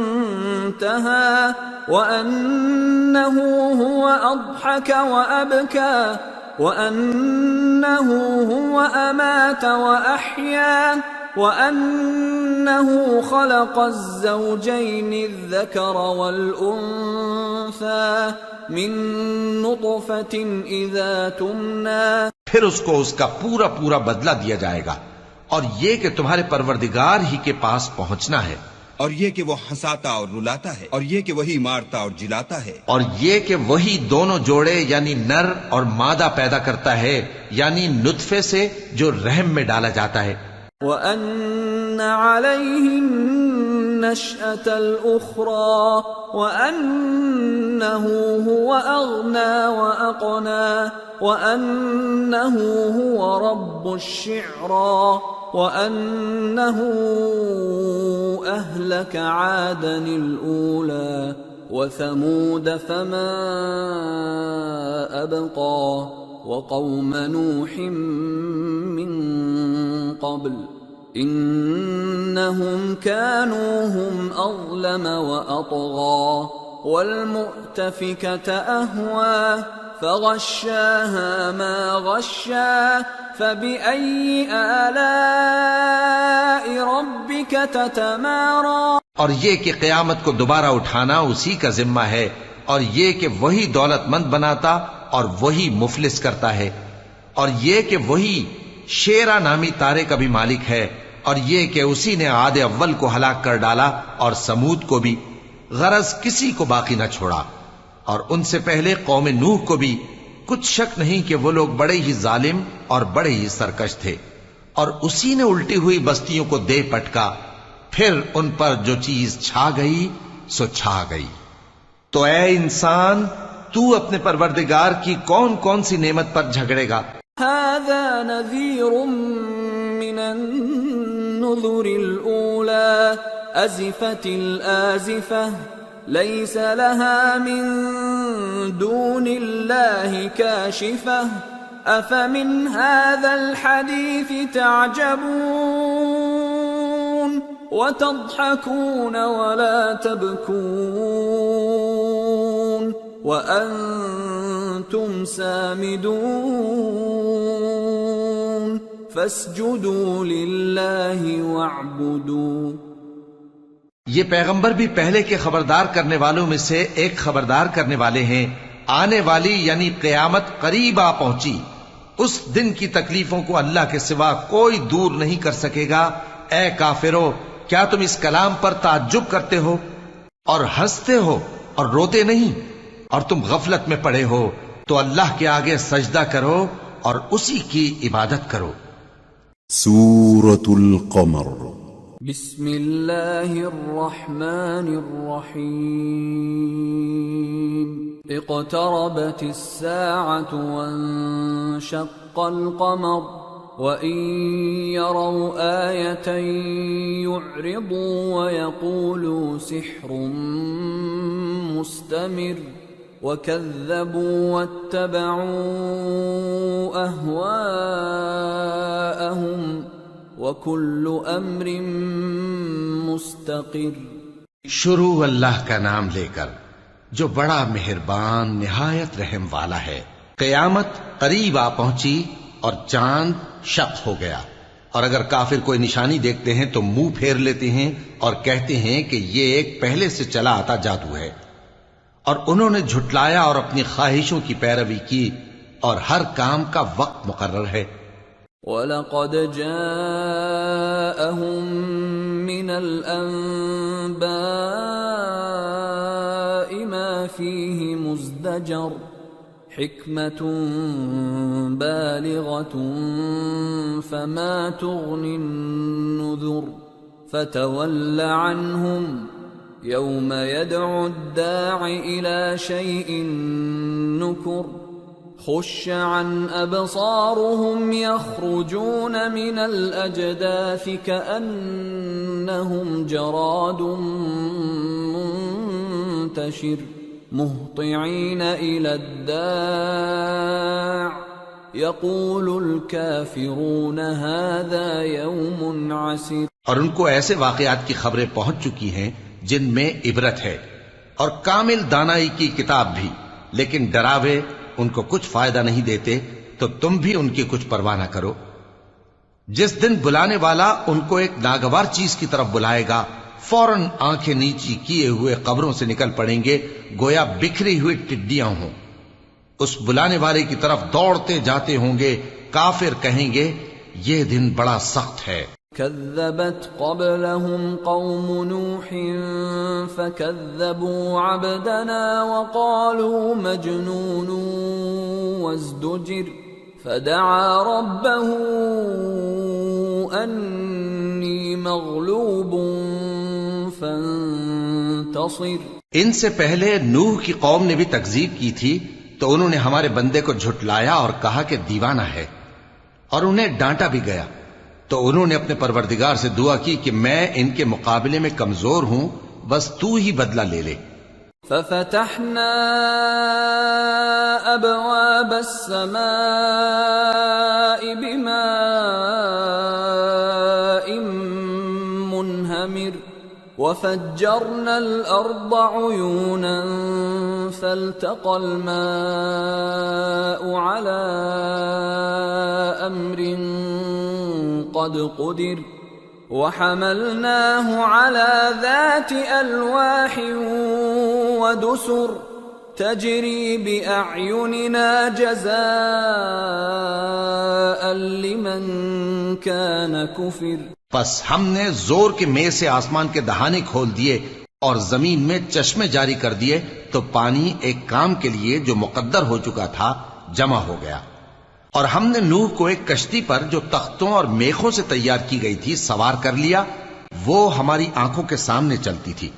وأنه هو أضحك وأبكى وأنه هو أمات وأحيا وأنه خلق الزوجين الذكر والأنثى من نطفة إذا تمنى پھر اس کو اس کا پورا پورا بدلہ دیا جائے گا، اور یہ کہ تمہارے پروردگار ہی کے پاس پہنچنا ہے، اور یہ کہ وہ ہنساتا اور رلاتا ہے، اور یہ کہ وہی مارتا اور جلاتا ہے، اور یہ کہ وہی دونوں جوڑے یعنی نر اور مادہ پیدا کرتا ہے، یعنی نطفے سے جو رحم میں ڈالا جاتا ہے، وَأَنَّ عَلَيْهِ النَّشْأَةَ الْأُخْرَى وَأَنَّهُ هُوَ أَغْنَى وَأَقْنَى وَأَنَّهُ هُوَ رَبُّ الشِّعْرَى وَأَنَّهُ أَهْلَكَ عَادًا الْأُولَى وَثَمُودَ فَمَا أَبْقَى وَقَوْمَ نُوحٍ مِّن قَبْلُ إِنَّهُمْ كَانُوا هُمْ أَظْلَمَ وَأَطْغَى وَالْمُؤْتَفِكَةَ أَهْوَى فَغَشَّاهَا مَا غَشَّى فَبِأَيِّ آلَاءِ رَبِّكَ تَتَمَارَى اور یہ کہ قیامت کو دوبارہ اٹھانا اسی کا ذمہ ہے، اور یہ کہ وہی دولت مند بناتا اور وہی مفلس کرتا ہے، اور یہ کہ وہی شیرا نامی تارے کا بھی مالک ہے، اور یہ کہ اسی نے عاد اول کو ہلاک کر ڈالا اور سمود کو بھی، غرض کسی کو باقی نہ چھوڑا، اور ان سے پہلے قوم نوح کو بھی۔ کچھ شک نہیں کہ وہ لوگ بڑے ہی ظالم اور بڑے ہی سرکش تھے، اور اسی نے الٹی ہوئی بستیوں کو دے پٹکا، پھر ان پر جو چیز چھا گئی سو چھا گئی۔ تو اے انسان، تو اپنے پروردگار کی کون کون سی نعمت پر جھگڑے گا؟ هذا نذير من النذر الأولى أزفت الآزفة ليس لها من دون الله كاشفة أفمن هذا الحديث تعجبون وتضحكون ولا تبكون وأنتم سامدون فاسجدوا لله واعبدوا۔ یہ پیغمبر بھی پہلے کے خبردار کرنے والوں میں سے ایک خبردار کرنے والے ہیں، آنے والی یعنی قیامت قریب آ پہنچی، اس دن کی تکلیفوں کو اللہ کے سوا کوئی دور نہیں کر سکے گا۔ اے کافرو، کیا تم اس کلام پر تعجب کرتے ہو اور ہنستے ہو اور روتے نہیں؟ اور تم غفلت میں پڑے ہو تو اللہ کے آگے سجدہ کرو اور اسی کی عبادت کرو۔ سورة القمر بسم اللہ الرحمن الرحیم اقتربت الساعة وانشق القمر وَإِن يَرَوْا آيَةً يُعْرِضُوا وَيَقُولُوا سِحْرٌ مُسْتَمِرٌّ وَكَذَّبُوا وَاتَّبَعُوا أَهْوَاءَهُمْ وَكُلُّ أَمْرٍ مُسْتَقِرٌّ۔ شروع اللہ کا نام لے کر جو بڑا مہربان نہایت رحم والا ہے۔ قیامت قریب آ پہنچی اور چاند شق ہو گیا، اور اگر کافر کوئی نشانی دیکھتے ہیں تو منہ پھیر لیتے ہیں اور کہتے ہیں کہ یہ ایک پہلے سے چلا آتا جادو ہے، اور انہوں نے جھٹلایا اور اپنی خواہشوں کی پیروی کی، اور ہر کام کا وقت مقرر ہے۔ وَلَقَدْ جَاءَهُم مِّنَ الْأَنبَاءِ مَا فِيهِ مُزْدَجَرٌ حِكْمَةٌ بَالِغَةٌ فَمَا تُغْنِ النُّذُرُ فَتَوَلَّ عَنْهُمْ يَوْمَ يَدْعُ الدَّاعِ إِلَى شَيْءٍ نُكُرٍ خُشَّ عَنْ أَبْصَارُهُمْ يَخْرُجُونَ مِنَ الْأَجْدَاثِ كَأَنَّهُمْ جَرَادٌ مُنْتَشِرٌ مُهْطِعِينَ إِلَى الدَّاعِ يقول الكافرون هذا يوم عسير. اور ان کو ایسے واقعات کی خبریں پہنچ چکی ہیں جن میں عبرت ہے، اور کامل دانائی کی کتاب بھی، لیکن ڈراوے ان کو کچھ فائدہ نہیں دیتے، تو تم بھی ان کی کچھ پرواہ نہ کرو. جس دن بلانے والا ان کو ایک ناگوار چیز کی طرف بلائے گا، فوراً آنکھیں نیچی کیے ہوئے قبروں سے نکل پڑیں گے گویا بکھری ہوئی ٹڈیاں ہوں. اس بلانے والے کی طرف دوڑتے جاتے ہوں گے. کافر کہیں گے یہ دن بڑا سخت ہے. كذبت قبلهم قوم نوح فكذبوا عبدنا وقالوا مجنون وازدجر فدعا ربه أني مغلوب فانتصر. ان سے پہلے نوح کی قوم نے بھی تکذیب کی تھی تو انہوں نے ہمارے بندے کو جھٹلایا اور کہا کہ دیوانہ ہے، اور انہیں ڈانٹا بھی گیا. تو انہوں نے اپنے پروردگار سے دعا کی کہ میں ان کے مقابلے میں کمزور ہوں، بس تو ہی بدلہ لے لے. ففتحنا ابواب السماء بماء منهمر وفجرنا الارض عيونا فالتقى الماء على امر قد قدر وحملناه على ذات ألواح ودسر تجري بأعيننا جزاء لمن كان كفر. پس ہم نے زور کے مے سے آسمان کے دہانے کھول دیے اور زمین میں چشمے جاری کر دیے، تو پانی ایک کام کے لیے جو مقدر ہو چکا تھا جمع ہو گیا. اور ہم نے نوح کو ایک کشتی پر جو تختوں اور میخوں سے تیار کی گئی تھی سوار کر لیا، وہ ہماری آنکھوں کے سامنے چلتی تھی.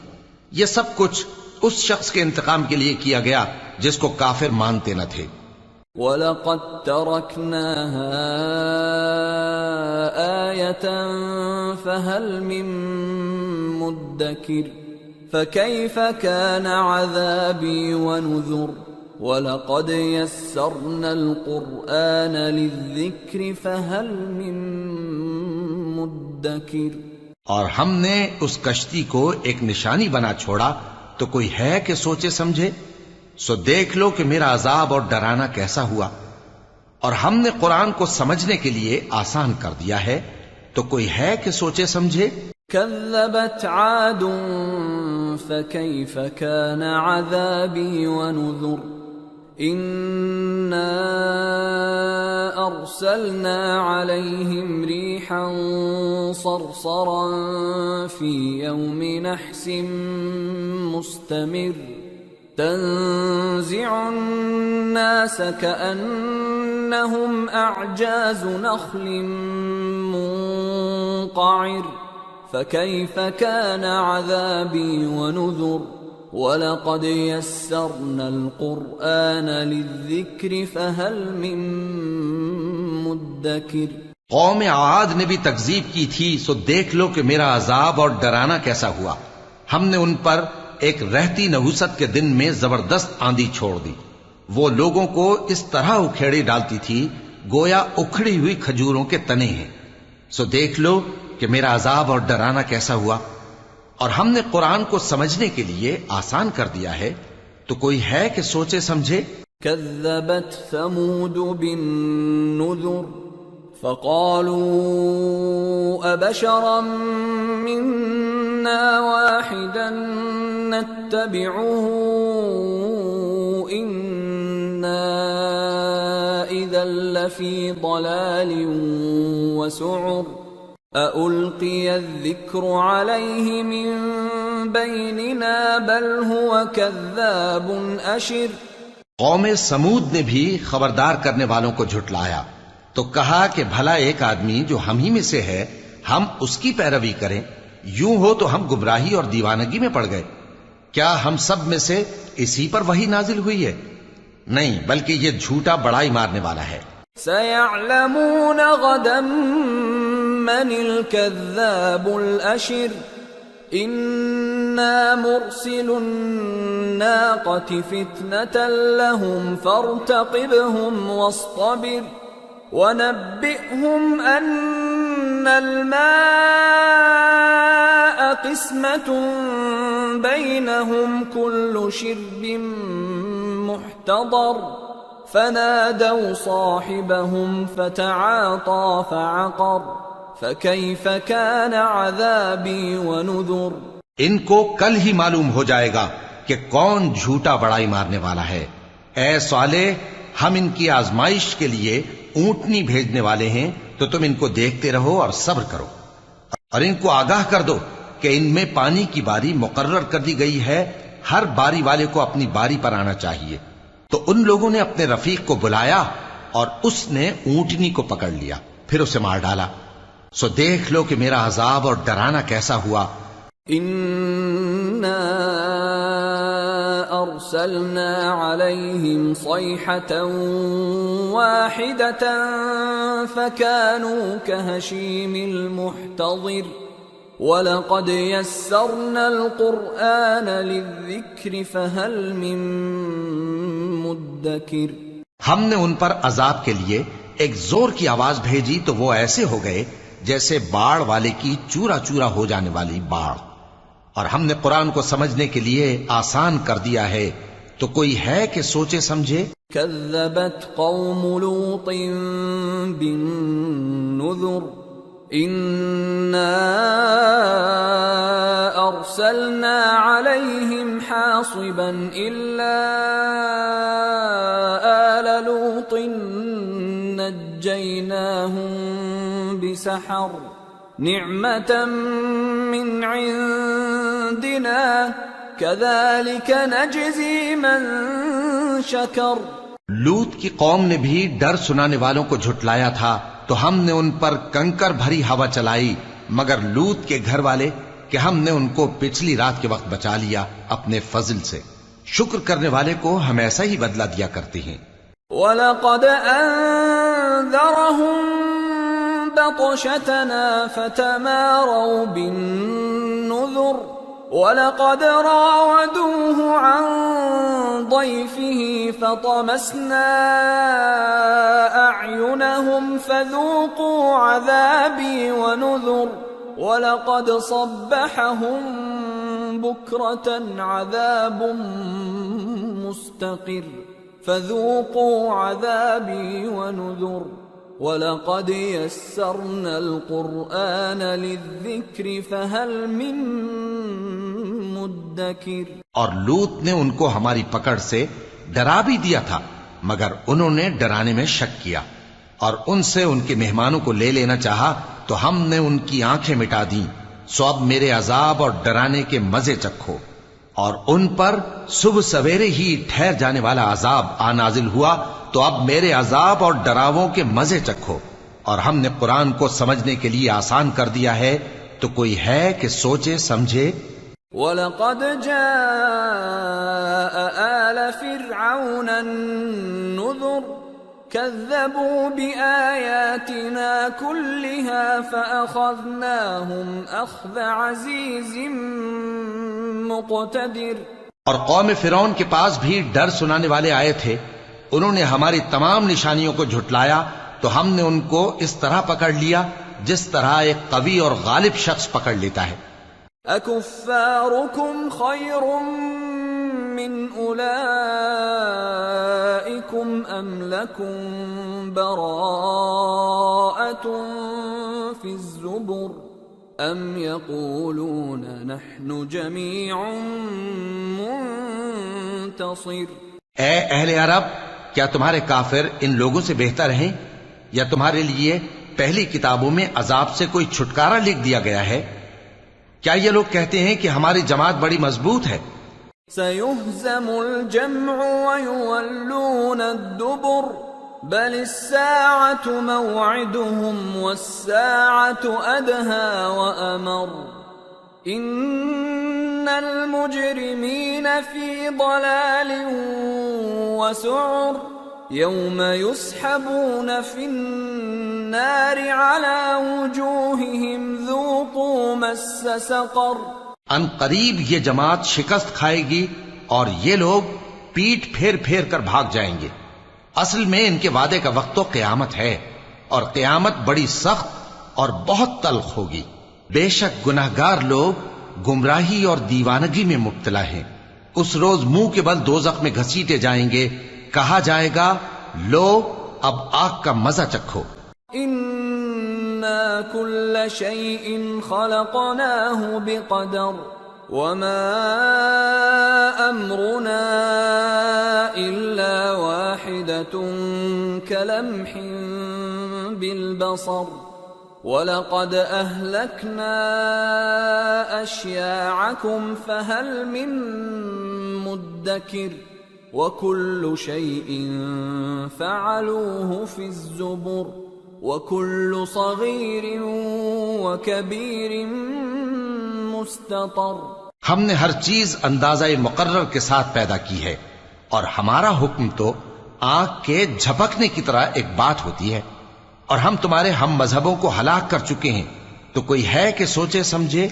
یہ سب کچھ اس شخص کے انتقام کے لیے کیا گیا جس کو کافر مانتے نہ تھے. وَلَقَدْ تَرَكْنَاهَا آيَةً فَهَلْ مِن مُدَّكِرٍ فَكَيْفَ كَانَ عَذَابِي وَنُذُرِ. وَلَقَدْ يَسَّرْنَا الْقُرْآنَ لِلذِّكْرِ فَهَلْ مِن مُدَّكِرٍ. اور ہم نے اس کشتی کو ایک نشانی بنا چھوڑا، تو کوئی ہے کہ سوچے سمجھے؟ سو دیکھ لو کہ میرا عذاب اور ڈرانا کیسا ہوا. اور ہم نے قرآن کو سمجھنے کے لیے آسان کر دیا ہے، تو کوئی ہے کہ سوچے سمجھے؟ كذبت عاد فكيف كان عذابي ونذر. إنا أرسلنا عليهم ريحا صرصرا في يوم نحس مستمر تنزع الناس كأنهم أعجاز نخل منقعر فكيف كان عذابي ونذر. وَلَقَدْ يَسَّرْنَا الْقُرْآنَ لِلذِّكْرِ فَهَلْ مِن مُدَّكِرٍ. قوم عاد نے بھی تکذیب کی تھی، سو دیکھ لو کہ میرا عذاب اور ڈرانا کیسا ہوا. ہم نے ان پر ایک رہتی نحوست کے دن میں زبردست آندھی چھوڑ دی. وہ لوگوں کو اس طرح اکھیڑی ڈالتی تھی گویا اکھڑی ہوئی کھجوروں کے تنے ہیں. سو دیکھ لو کہ میرا عذاب اور ڈرانا کیسا ہوا. اور ہم نے قرآن کو سمجھنے کے لیے آسان کر دیا ہے، تو کوئی ہے کہ سوچے سمجھے؟ كذبت ثمود بالنذر فقالوا أبشرا منا واحدا نتبعه إنا إذا لفي ضلال وسعر. أَأُلْقِيَ الذِّكْرُ عَلَيْهِ مِن بَيْنِنَا بَلْ هُوَ كَذَّابٌ أَشِرٌ. قوم سمود نے بھی خبردار کرنے والوں کو جھٹلایا، تو کہا کہ بھلا ایک آدمی جو ہم ہی میں سے ہے ہم اس کی پیروی کریں؟ یوں ہو تو ہم گمراہی اور دیوانگی میں پڑ گئے. کیا ہم سب میں سے اسی پر وحی نازل ہوئی ہے؟ نہیں، بلکہ یہ جھوٹا بڑائی مارنے والا ہے. سَيَعْلَمُونَ غَدًا من الكذاب الأشر. إنا مرسل الناقة فتنة لهم فارتقبهم واصطبر وَنَبِّئْهُمْ أَنَّ الْمَاءَ قِسْمَةٌ بَيْنَهُمْ كُلُّ شِرْبٍ مُحْتَضَرٌ فَنَادَوْا صَاحِبَهُمْ فَتَعَاطَى فَعَقَرَ فَكَيْفَ كَانَ عَذَابِي وَنُذُرِ۔ ان کو کل ہی معلوم ہو جائے گا کہ کون جھوٹا بڑائی مارنے والا ہے۔ اے صالح، ہم ان کی آزمائش کے لیے اونٹنی بھیجنے والے ہیں، تو تم ان کو دیکھتے رہو اور صبر کرو، اور ان کو آگاہ کر دو کہ ان میں پانی کی باری مقرر کر دی گئی ہے، ہر باری والے کو اپنی باری پر آنا چاہیے۔ تو ان لوگوں نے اپنے رفیق کو بلایا اور اس نے اونٹنی کو پکڑ لیا، پھر اسے مار ڈالا۔ سو دیکھ لو کہ میرا عذاب اور ڈرانا کیسا ہوا۔ إِنَّا أَرْسَلْنَا عَلَيْهِمْ صَيْحَةً وَاحِدَةً فَكَانُوا كَهَشِيمِ الْمُحْتَظِرِ وَلَقَدْ يَسَّرْنَا الْقُرْآنَ لِلذِّكْرِ فَهَلْ مِن مُدَّكِرٍ۔ ہم نے ان پر عذاب کے لیے ایک زور کی آواز بھیجی تو وہ ایسے ہو گئے جیسے باڑ والے کی چورا چورا ہو جانے والی باڑ، اور ہم نے قرآن کو سمجھنے کے لیے آسان کر دیا ہے، تو کوئی ہے کہ سوچے سمجھے؟ كذبت قوم لوط بالنذر إنا أرسلنا عليهم حاصبا إلا آل لوط نجيناهم بسحر نعمة من عندنا كذلك نجزي من شكر۔ لوط کی قوم نے بھی ڈر سنانے والوں کو جھٹلایا تھا، تو ہم نے ان پر کنکر بھری ہوا چلائی، مگر لوط کے گھر والے کہ ہم نے ان کو پچھلی رات کے وقت بچا لیا اپنے فضل سے۔ شکر کرنے والے کو ہم ایسا ہی بدلہ دیا کرتے ہیں۔ وَلَقَدْ أَنذَرَهُم بَطْشَتَنَا فَتَمَارَوْا بِالنُّذُرِ وَلَقَدْ رَاوَدُوهُ عَن ضَيْفِهِ فَطَمَسْنَا أَعْيُنَهُمْ فَذُوقُوا عَذَابِي وَنُذُرِ وَلَقَدْ صَبَّحَهُم بُكْرَةً عَذَابٌ مُسْتَقِرٌ فَذُوقُوا عَذَابِي وَنُذُرِ وَلَقَدْ يَسَّرْنَا الْقُرْآنَ لِلذِّكْرِ فَهَلْ مِن مُدَّكِرٍ۔ اور لوط نے ان کو ہماری پکڑ سے ڈرا بھی دیا تھا، مگر انہوں نے ڈرانے میں شک کیا، اور ان سے ان کے مہمانوں کو لے لینا چاہا تو ہم نے ان کی آنکھیں مٹا دیں۔ سو اب میرے عذاب اور ڈرانے کے مزے چکھو۔ اور ان پر صبح سویرے ہی ٹھہر جانے والا عذاب آ نازل ہوا، تو اب میرے عذاب اور ڈراووں کے مزے چکھو۔ اور ہم نے قرآن کو سمجھنے کے لیے آسان کر دیا ہے، تو کوئی ہے کہ سوچے سمجھے؟ وَلَقَدْ جَاءَ آلَ فِرْعَوْنَ النُّذُرُ كَذَّبُوا بِآيَاتِنَا كُلِّهَا فَأَخَذْنَاهُمْ أَخْذَ عَزِيزٍ مُقْتَدِرٍ۔ اور قوم فرعون کے پاس بھی ڈر سنانے والے آئے تھے، انہوں نے ہماری تمام نشانیوں کو جھٹلایا، تو ہم نے ان کو اس طرح پکڑ لیا جس طرح ایک قوی اور غالب شخص پکڑ لیتا ہے۔ أَكُفَّارُكُمْ خَيْرٌ مِّنْ أُولَئِكُمْ أَمْ لَكُمْ بَرَاءَةٌ فِي الزُّبُرِ أَمْ يَقُولُونَ نَحْنُ جَمِيعٌ مُنْتَصِرٌ۔ اے اہل عرب، کیا تمہارے کافر ان لوگوں سے بہتر ہیں، یا تمہارے لیے پہلی کتابوں میں عذاب سے کوئی چھٹکارا لکھ دیا گیا ہے؟ کیا یہ لوگ کہتے ہیں کہ ہماری جماعت بڑی مضبوط ہے؟ سَيُهْزَمُ الْجَمْعُ وَيُوَلُّونَ الدُّبُرَ بَلِ السَّاعَةُ مَوْعِدُهُمْ وَالسَّاعَةُ أَدْهَى وَأَمَرُّ إِنَّ الْمُجْرِمِينَ فِي ضَلَالٍ وَسُعُرٍ يَوْمَ يُسْحَبُونَ فِي النَّارِ عَلَى وُجُوهِهِمْ ذُوقُوا مَسَّ سَقَرَ۔ ان قریب یہ جماعت شکست کھائے گی اور یہ لوگ پیٹ پھیر پھیر کر بھاگ جائیں گے۔ اصل میں ان کے وعدے کا وقت تو قیامت ہے، اور قیامت بڑی سخت اور بہت تلخ ہوگی. بے شک گناہگار لوگ گمراہی اور دیوانگی میں مبتلا ہیں. اس روز منہ کے بل دوزخ میں گھسیٹے جائیں گے. کہا جائے گا لو اب آگ کا مزہ چکھو. اِنَّا كُلَّ شَيْءٍ خَلَقْنَاهُ بِقَدَرٍ وَمَا أَمْرُنَا إِلَّا وَاحِدَةٌ كَلَمْحٍ بِالْبَصَرِ وَلَقَدْ أَهْلَكْنَا أَشْيَاعَكُمْ فَهَلْ مِن مُدَّكِرٍ وَكُلُّ شَيْءٍ فَعَلُوهُ فِي الزُّبُرِ وَكُلُّ صَغِيرٍ وَكَبِيرٍ مُسْتَطَرٍ. ہم نے ہر چیز اندازہ مقرر کے ساتھ پیدا کی ہے، اور ہمارا حکم تو آنکھ کے جھپکنے کی طرح ایک بات ہوتی ہے. اور ہم تمہارے ہم مذہبوں کو ہلاک کر چکے ہیں، تو کوئی ہے کہ سوچے سمجھے؟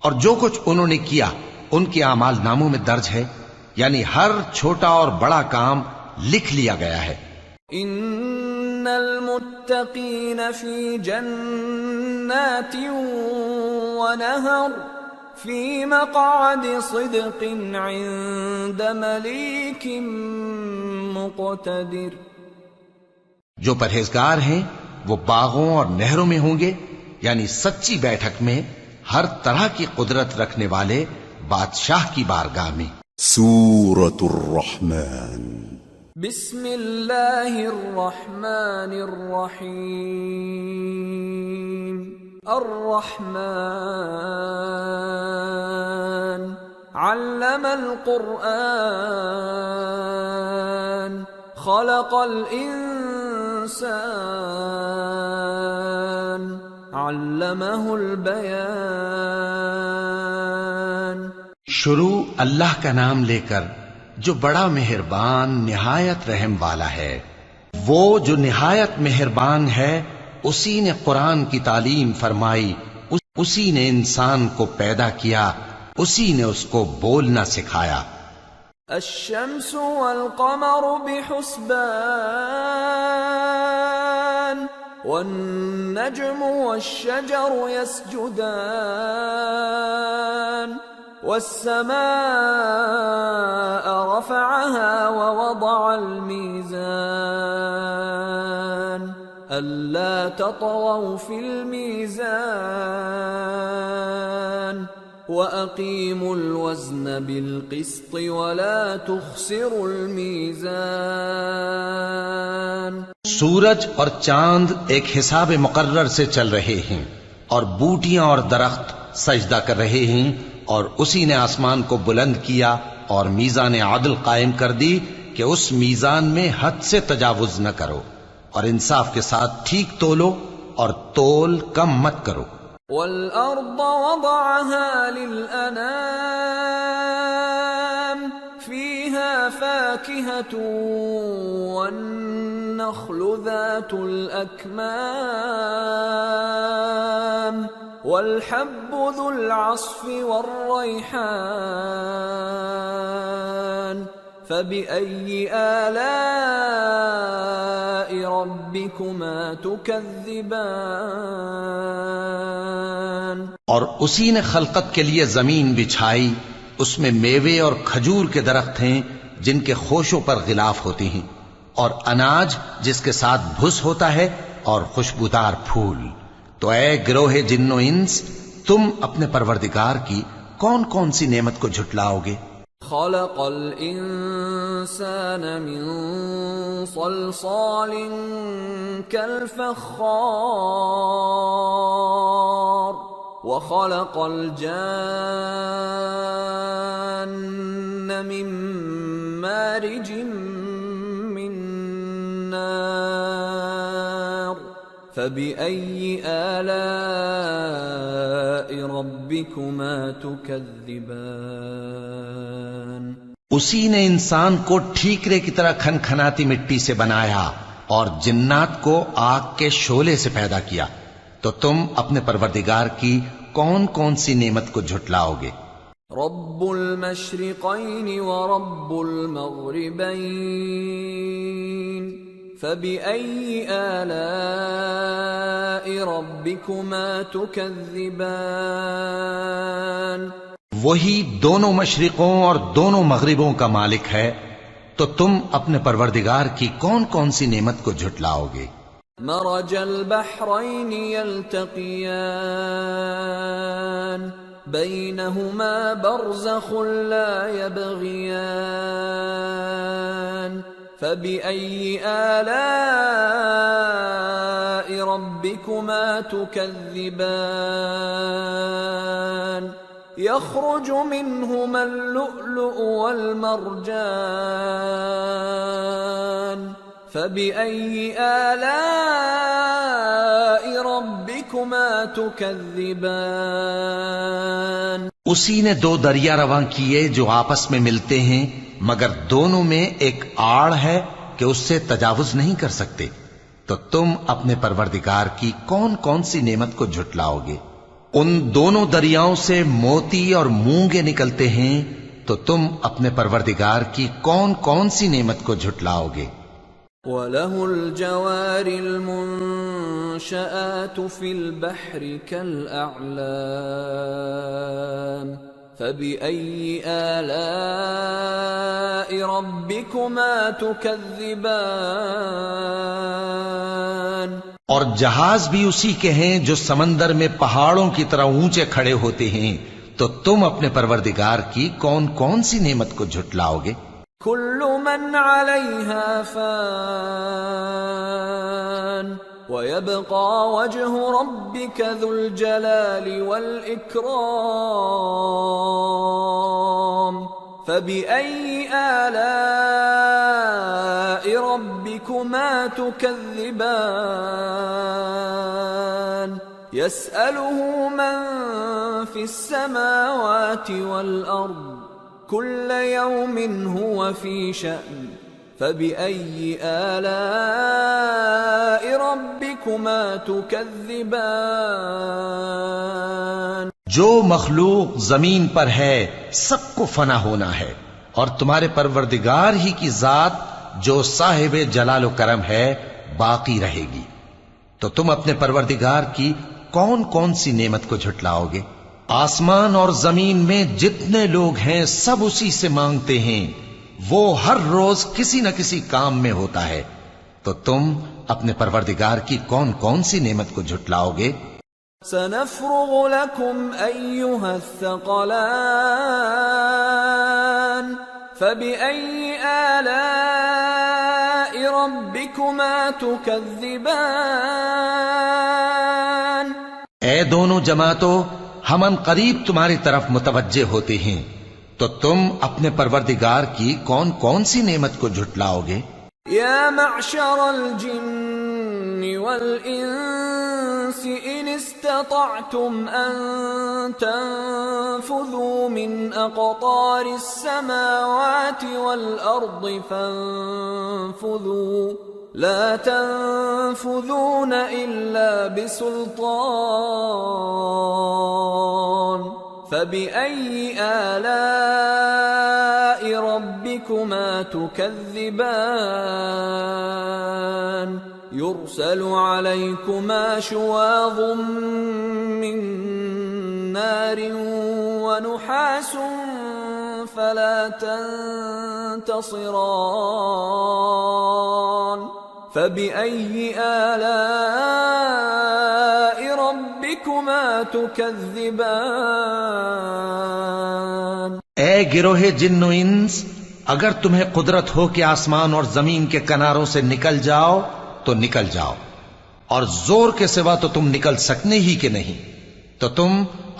اور جو کچھ انہوں نے کیا ان کے اعمال ناموں میں درج ہے، یعنی ہر چھوٹا اور بڑا کام لکھ لیا گیا ہے. ان المتقین فی جنات ونہر فی مقعد صدق عند ملیک مقتدر. جو پرہیزگار ہیں وہ باغوں اور نہروں میں ہوں گے، یعنی سچی بیٹھک میں ہر طرح کی قدرت رکھنے والے بادشاہ کی بارگاہ میں. سورة الرحمن. بسم اللہ الرحمن الرحیم. الرحمن علم القرآن خلق الانسان علمہ البیان. شروع اللہ کا نام لے کر جو بڑا مہربان نہایت رحم والا ہے. وہ جو نہایت مہربان ہے اسی نے قرآن کی تعلیم فرمائی، اسی نے انسان کو پیدا کیا، اسی نے اس کو بولنا سکھایا. الشمس والقمر بحسبان والنجم والشجر يسجدان والسماء رفعها ووضع الميزان ألا تطغوا في الميزان وَأَقِيمُوا الْوَزْنَ بِالْقِسْطِ وَلَا تُخْسِرُوا الْمِيزَانَ. سورج اور چاند ایک حساب مقرر سے چل رہے ہیں، اور بوٹیاں اور درخت سجدہ کر رہے ہیں، اور اسی نے آسمان کو بلند کیا اور میزان عدل قائم کر دی کہ اس میزان میں حد سے تجاوز نہ کرو، اور انصاف کے ساتھ ٹھیک تولو اور تول کم مت کرو. وَالْأَرْضَ وَضَعَهَا لِلْأَنَامِ فِيهَا فَاكِهَةٌ وَالنَّخْلُ ذَاتُ الْأَكْمَامِ وَالْحَبُّ ذُو الْعَصْفِ وَالرَّيْحَانُ فَبِأَيِّ آلَاءِ رَبِّكُمَا تُكَذِّبَانِ. اور اسی نے خلقت کے لیے زمین بچھائی، اس میں میوے اور کھجور کے درخت ہیں جن کے خوشوں پر غلاف ہوتے ہیں، اور اناج جس کے ساتھ بھس ہوتا ہے، اور خوشبودار پھول. تو اے گروہ جن و انس، تم اپنے پروردگار کی کون کون سی نعمت کو جھٹلاؤ گے؟ خلق الانسان من صلصال كالفخار وخلق الجان من مارج من نار فبأي آلاء ربكما تكذبان. اسی نے انسان کو ٹھیکرے کی طرح کھنکھناتی مٹی سے بنایا اور جنات کو آگ کے شعلے سے پیدا کیا. تو تم اپنے پروردگار کی کون کون سی نعمت کو جھٹلاؤ گے؟ رب المشرقین ورب المغربین فبأي آلاء ربكما تكذبان وہی دونوں مشرقوں اور دونوں مغربوں کا مالک ہے، تو تم اپنے پروردگار کی کون کون سی نعمت کو جھٹلاؤ گے؟ مرج البحرين يلتقيان بينهما برزخ لا يبغيان فبأي آلاء ربكما تكذبان يخرج منهما اللؤلؤ والمرجان فبأي آلاء ربكما تكذبان اسی نے دو دریا رواں کیے جو آپس میں ملتے ہیں، مگر دونوں میں ایک آڑ ہے کہ اس سے تجاوز نہیں کر سکتے، تو تم اپنے پروردگار کی کون کون سی نعمت کو جھٹلاؤ گے؟ ان دونوں دریاؤں سے موتی اور مونگے نکلتے ہیں، تو تم اپنے پروردگار کی کون کون سی نعمت کو جھٹلاؤ گے؟ وَلَهُ الْجَوَارِ الْمُنشَآتُ فِي الْبَحْرِ كَالْأَعْلَامِ فَبِأَيِّ آلَاءِ رَبِّكُمَا تُكَذِّبَانِ اور جہاز بھی اسی کے ہیں جو سمندر میں پہاڑوں کی طرح اونچے کھڑے ہوتے ہیں، تو تم اپنے پروردگار کی کون کون سی نعمت کو جھٹلاؤ گے؟ كل من عليها فان ويبقى وجه ربك ذو الجلال والإكرام فبأي آلاء ربكما تكذبان يسأله من في السماوات والأرض كل يوم هو في شأن فبأي آلاء ربكما تكذبان جو مخلوق زمین پر ہے سب کو فنا ہونا ہے، اور تمہارے پروردگار ہی کی ذات جو صاحب جلال و کرم ہے باقی رہے گی، تو تم اپنے پروردگار کی کون کون سی نعمت کو جھٹلاؤ گے؟ آسمان اور زمین میں جتنے لوگ ہیں سب اسی سے مانگتے ہیں، وہ ہر روز کسی نہ کسی کام میں ہوتا ہے، تو تم اپنے پروردگار کی کون کون سی نعمت کو جھٹلاؤ گے؟ سنفرغ لكم أيها الثقلان فبأي آلاء ربكما تكذبان اے دونوں جماعتوں، ہم ان قریب تمہاری طرف متوجہ ہوتے ہیں، تو تم اپنے پروردگار کی کون کون سی نعمت کو جھٹلاؤ گے؟ یا معشر الجن والانس ان استطعتم ان تنفذوا من اقطار السماوات والارض فانفذوا لا تنفذون الا بسلطان فبأي آلاء ربكما تكذبان يرسل عليكما شواظ من نار ونحاس فلا تنتصران فبأي آلاء ربكما تكذبان اے گروہ جن و انس، اگر تمہیں قدرت ہو کہ آسمان اور زمین کے کناروں سے نکل جاؤ تو نکل جاؤ، اور زور کے سوا تو تم نکل سکنے ہی کہ نہیں، تو تم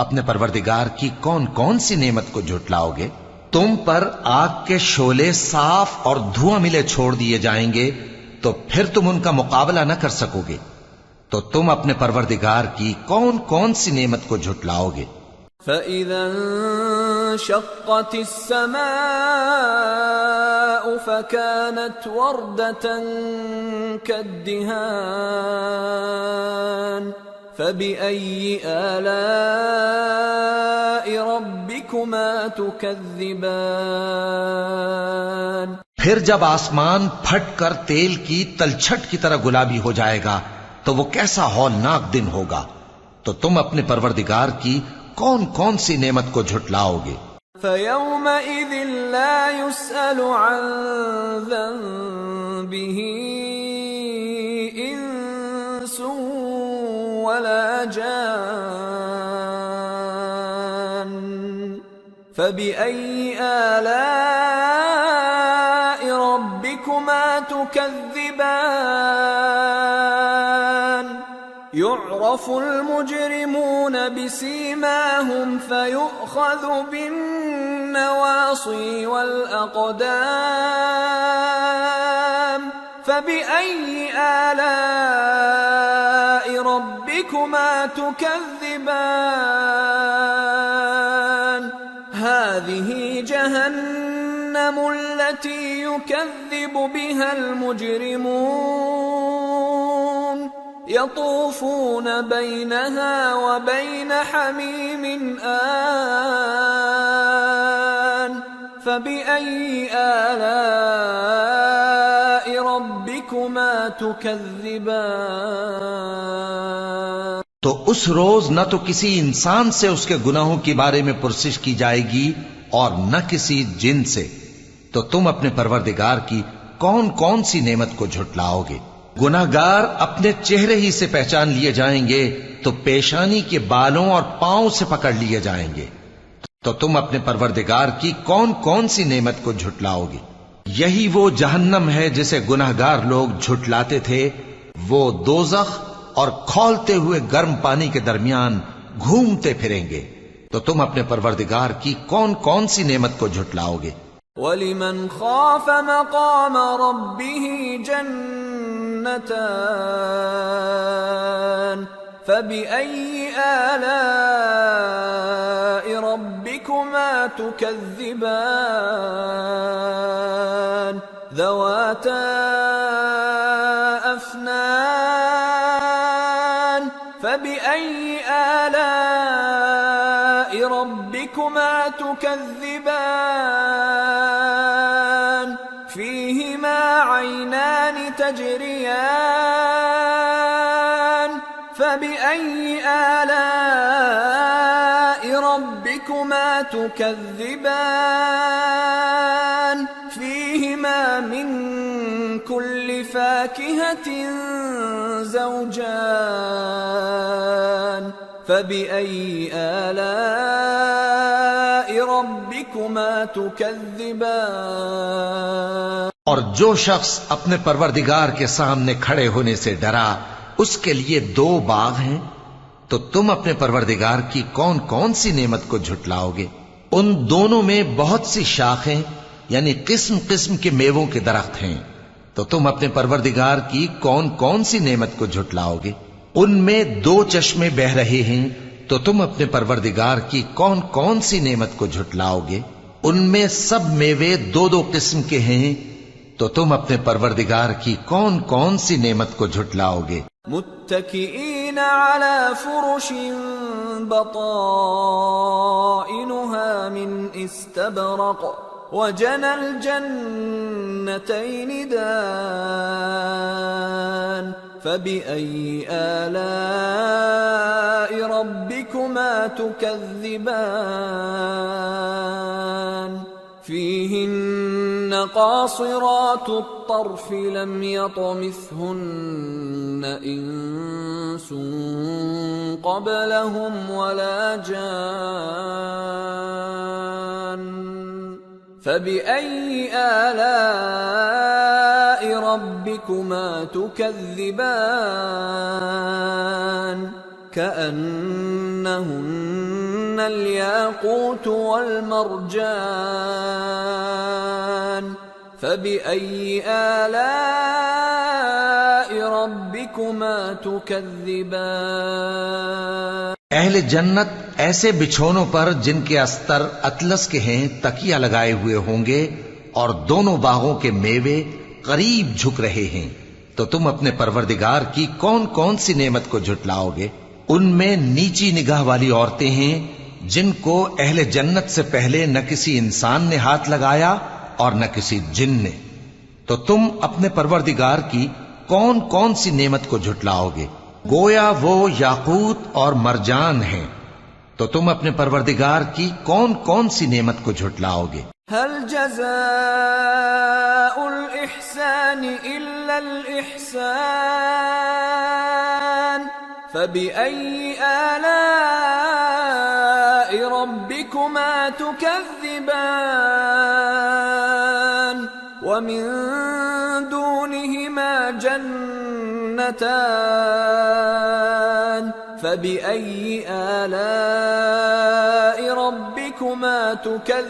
اپنے پروردگار کی کون کون سی نعمت کو جھٹلاؤ گے؟ تم پر آگ کے شعلے صاف اور دھواں ملے چھوڑ دیے جائیں گے، تو پھر تم ان کا مقابلہ نہ کر سکو گے، تو تم اپنے پروردگار کی کون کون سی نعمت کو جھٹلاؤ گے؟ فَإِذَا انشَقَّتِ السَّمَاءُ فَكَانَتْ وَرْدَةً كَالدِّهَانِ فَبِأَيِّ آلَاءِ رَبِّكُمَا تُكَذِّبَانِ پھر جب آسمان پھٹ کر تیل کی تلچھٹ کی طرح گلابی ہو جائے گا تو وہ کیسا ہولناک دن ہوگا. تو تم اپنے پروردگار کی کون کون سی نعمت کو جھٹلاؤ گے؟ فَيَوْمَئِذٍ لَا يُسْأَلُ عَنْ ذَنبِهِ إِنسٌ وَلَا جَانٌّ فَبِأَيِّ آلَاءِ رَبِّكُمَا تُكَذِّبَانِ يُعْرَفُ الْمُجْرِمُونَ بِسِيمَاهُمْ فَيُؤْخَذُ بِالنَّوَاصِي وَالْأَقْدَامِ فَبِأَيِّ آلَاءِ رَبِّكُمَا تُكَذِّبَانِ هَذِهِ جَهَنَّمُ الَّتِي يُكَذِّبُ بِهَا الْمُجْرِمُونَ يطوفون بينها وبين حميم آن فبأي آلاء ربكما تكذبان. تو اس روز نہ تو کسی انسان سے اس کے گناہوں کے بارے میں پرسش کی جائے گی اور نہ کسی جن سے. تو تم اپنے پروردگار کی کون کون سی نعمت کو جھٹلاؤ گے؟ گناہگار اپنے چہرے ہی سے پہچان لیے جائیں گے تو پیشانی کے بالوں اور پاؤں سے پکڑ لیے جائیں گے. تو تم اپنے پروردگار کی کون کون سی نعمت کو جھٹلاؤ گے؟ یہی وہ جہنم ہے جسے گناہگار لوگ جھٹلاتے تھے. وہ دوزخ اور کھولتے ہوئے گرم پانی کے درمیان گھومتے پھریں گے. تو تم اپنے پروردگار کی کون کون سی نعمت کو جھٹلاؤ گے؟ وَلِمَنْ خَافَ مَقَامَ رَبِّهِ جَنَّتَانِ فَبِأَيِّ آلَاءِ رَبِّكُمَا تُكَذِّبَانِ ذَوَاتَا أَفْنَانٍ فَبِأَيِّ آلَاءِ رَبِّكُمَا تُكَذِّبَانِ فِيهِمَا عَيْنَانِ تَجْرِيَانِ فَبِأَيِّ آلَاءِ رَبِّكُمَا تُكَذِّبَانِ فِيهِمَا مِن كُلِّ فَاكِهَةٍ زَوْجَانِ فَبِأَيِّ آلَاءِ رَبِّكُمَا تُكَذِّبَانِ. اور جو شخص اپنے پروردگار کے سامنے کھڑے ہونے سے ڈرا اس کے لیے 2 باغ ہیں. تو تم اپنے پروردگار کی کون کون سی نعمت کو جھٹلاؤ گے؟ ان دونوں میں بہت سی شاخیں یعنی قسم قسم کے میووں کے درخت ہیں. تو تم اپنے پروردگار کی کون کون سی نعمت کو جھٹلاؤ گے؟ ان میں 2 چشمے بہ رہے ہیں. تو تم اپنے پروردگار کی کون کون سی نعمت کو جھٹلاؤ گے؟ ان میں سب میوے 2 قسم کے ہیں. تو تم اپنے پروردگار کی کون کون سی نعمت کو جھٹلاؤ گے؟ متكئين على فرش بطائنها من استبرق وجنى الجنتين دان فبأي آلاء ربكما تكذبان فيهن قاصرات الطرف لم يطمثهن إنس قبلهم ولا جان فبأي آلاء ربكما تكذبان كأنهن الياقوت والمرجان فبأي آلاء ربكما تكذبان. اہل جنت ایسے بچھونوں پر جن کے استر اطلس کے ہیں تکیہ لگائے ہوئے ہوں گے اور دونوں باغوں کے میوے قریب جھک رہے ہیں. تو تم اپنے پروردگار کی کون کون سی نعمت کو جھٹلاؤ گے؟ ان میں نیچی نگاہ والی عورتیں ہیں جن کو اہل جنت سے پہلے نہ کسی انسان نے ہاتھ لگایا اور نہ کسی جن نے. تو تم اپنے پروردگار کی کون کون سی نعمت کو جھٹلاؤ گے؟ گویا وہ یاقوت اور مرجان ہیں، تو تم اپنے پروردگار کی کون کون سی نعمت کو جھٹلاؤ گے؟ هل جزاء الإحسان إلا الإحسان فبأي آلاء ربكما تكذبان ومن دونهما جنتان فبأي آلاء ربكما تكذبان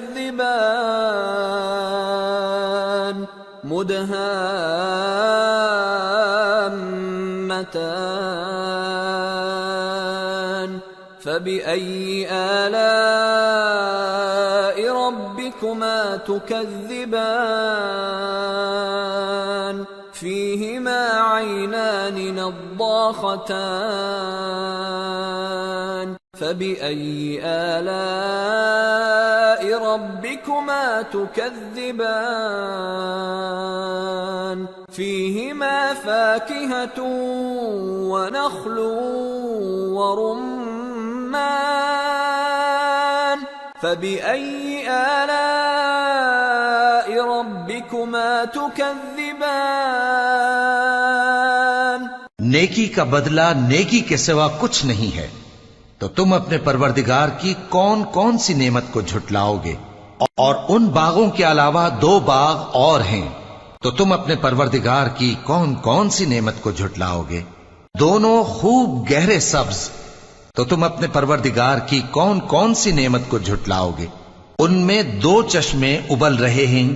مدهامتان فبأي آلاء ربكما تكذبان فيهما عينان نضاختان فبأي آلاء ربكما تكذبان فيهما فاكهة ونخل ورمان فبأي آلاء ربكما تكذبان نیکی کا بدلہ نیکی کے سوا کچھ نہیں ہے، تو تم اپنے پروردگار کی کون کون سی نعمت کو جھٹلاؤ گے؟ اور ان باغوں کے علاوہ 2 باغ اور ہیں، تو تم اپنے پروردگار کی کون کون سی نعمت کو جھٹلاؤ گے؟ دونوں خوب گہرے سبز، تو تم اپنے پروردگار کی کون کون سی نعمت کو جھٹلاؤ گے؟ ان میں 2 چشمے ابل رہے ہیں،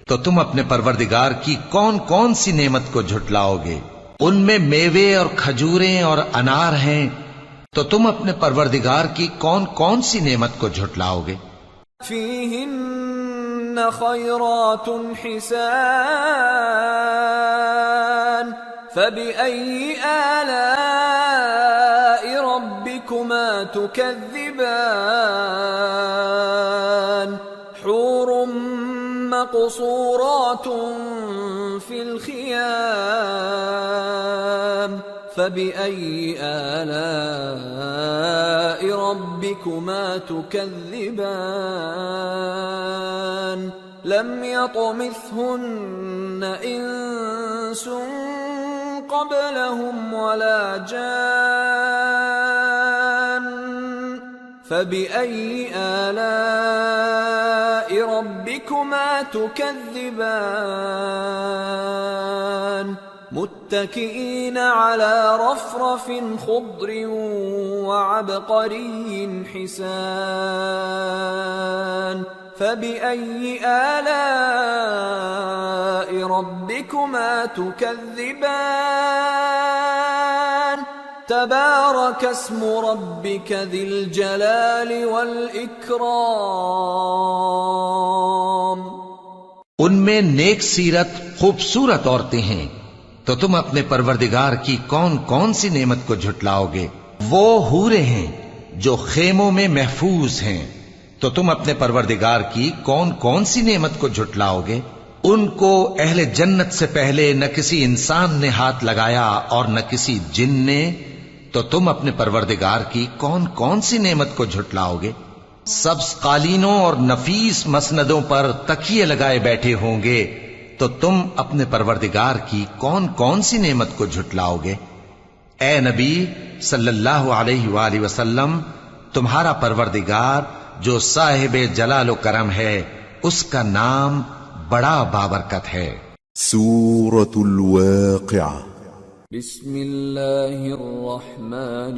تو تم اپنے پروردگار کی کون کون سی نعمت کو جھٹلاؤ گے؟ ان میں میوے اور کھجوریں اور انار ہیں، تو تم اپنے پروردگار کی کون کون سی نعمت کو جھٹلاؤ گے؟ فیہن خیرات حسان فبأي آلاء ربكما تكذبان حور مقصورات في الخيام فبأي آلاء ربكما تكذبان لم يطمثهن إنس قبلهم ولا جان فبأي آلاء ربكما تكذبان متكئين على رفرف خضر وعبقري حسان فبأي آلاء ربكما تكذبان تبارك اسم ربك ذي الجلال والإكرام ان میں نیک سیرت خوبصورت عورتیں ہیں، تو تم اپنے پروردگار کی کون کون سی نعمت کو جھٹلاؤ گے؟ وہ حوریں ہیں جو خیموں میں محفوظ ہیں، تو تم اپنے پروردگار کی کون کون سی نعمت کو جھٹلاؤ گے؟ ان کو اہل جنت سے پہلے نہ کسی انسان نے ہاتھ لگایا اور نہ کسی جن نے، تو تم اپنے پروردگار کی کون کون سی نعمت کو جھٹلاؤ گے؟ سبز قالینوں اور نفیس مسندوں پر تکیے لگائے بیٹھے ہوں گے، تو تم اپنے پروردگار کی کون کون سی نعمت کو جھٹلاؤ گے؟ اے نبی صلی اللہ علیہ وآلہ وسلم، تمہارا پروردگار جو صاحب جلال و کرم ہے، اس کا نام بڑا بابرکت ہے۔ سورة الواقعة بسم اللہ الرحمن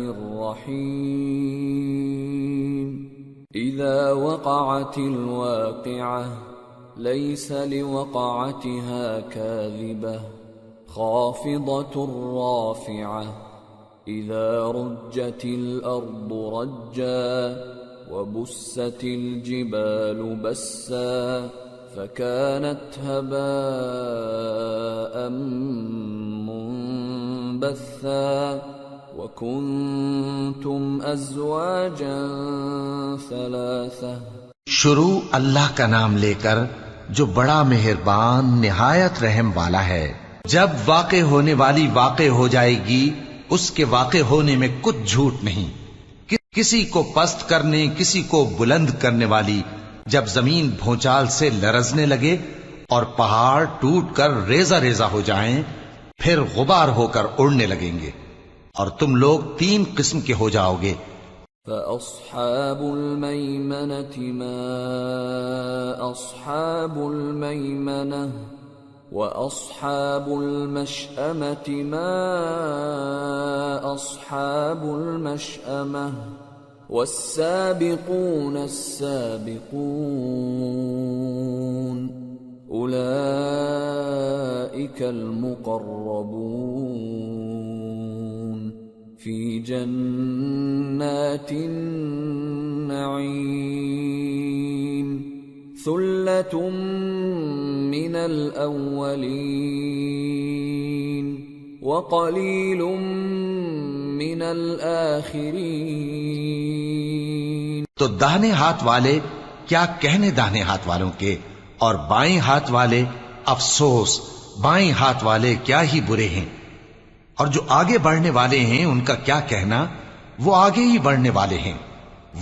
الرحیم اذا وقعت الواقعة ليس لوقعتها كاذبة خافضة رافعة إذا رجت الأرض رجا وبست الجبال بسا فكانت هباء منبثا وكنتم أزواجا ثلاثة شروع اللہ کا نام لے کر جو بڑا مہربان نہایت رحم والا ہے۔ جب واقع ہونے والی واقع ہو جائے گی، اس کے واقع ہونے میں کچھ جھوٹ نہیں۔ کسی کو پست کرنے، کسی کو بلند کرنے والی جب زمین بھونچال سے لرزنے لگے اور پہاڑ ٹوٹ کر ریزہ ریزہ ہو جائیں، پھر غبار ہو کر اڑنے لگیں گے، اور تم لوگ 3 قسم کے ہو جاؤ گے۔ فأصحاب الميمنة ما أصحاب الميمنة وأصحاب المشأمة ما أصحاب المشأمة والسابقون السابقون أولئك المقربون في جنات النعيم ثلة من الأولين وقليل من الآخرين۔ تو داہنے ہاتھ والے کیا کہنے داہنے ہاتھ والوں کے، اور بائیں ہاتھ والے افسوس بائیں ہاتھ والے کیا ہی برے ہیں، اور جو آگے بڑھنے والے ہیں ان کا کیا کہنا، وہ آگے ہی بڑھنے والے ہیں،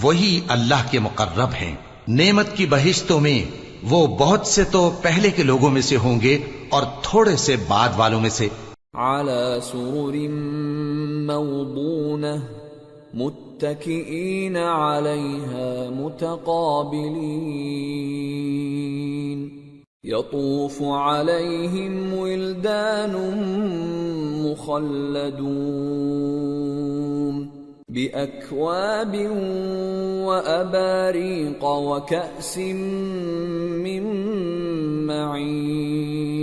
وہی اللہ کے مقرب ہیں۔ نعمت کی بہشتوں میں وہ بہت سے تو پہلے کے لوگوں میں سے ہوں گے اور تھوڑے سے بعد والوں میں سے۔ على سرر موضونة متكئين عليها متقابلين يطوف عليهم ولدان مخلدون بأكواب وأباريق وكأس من معين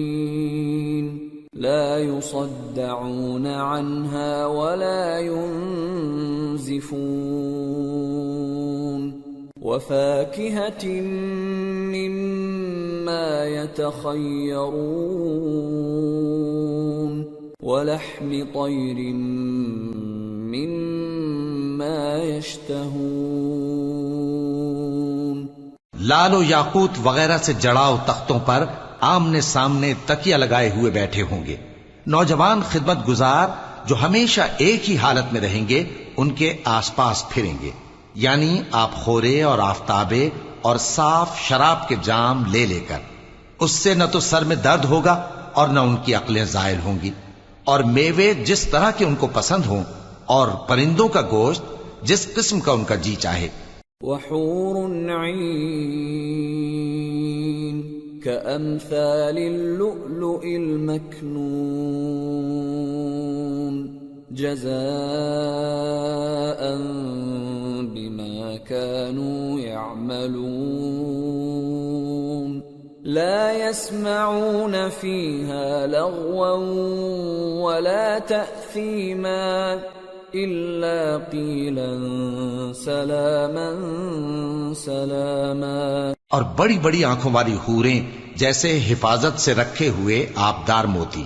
لا يصدعون عنها ولا ينزفون وفاكهة مما يتخيرون ولحم طير مما يشتهون۔ لال و یاقوت وغیرہ سے جڑاؤ تختوں پر آمنے سامنے تکیہ لگائے ہوئے بیٹھے ہوں گے۔ نوجوان خدمت گزار جو ہمیشہ ایک ہی حالت میں رہیں گے ان کے آس پاس پھریں گے، یعنی آپ خورے اور آفتابے اور صاف شراب کے جام لے لے کر۔ اس سے نہ تو سر میں درد ہوگا اور نہ ان کی عقلیں زائل ہوں گی، اور میوے جس طرح کے ان کو پسند ہوں، اور پرندوں کا گوشت جس قسم کا ان کا جی چاہے۔ وحور عین كأمثال اللؤلؤ المكنون جزاء بما كانوا يعملون لا يسمعون فيها لغوا ولا تأثيما إلا قيلا سلاما سلاما۔ اور بڑی بڑی آنکھوں والی حوریں جیسے حفاظت سے رکھے ہوئے آبدار موتی،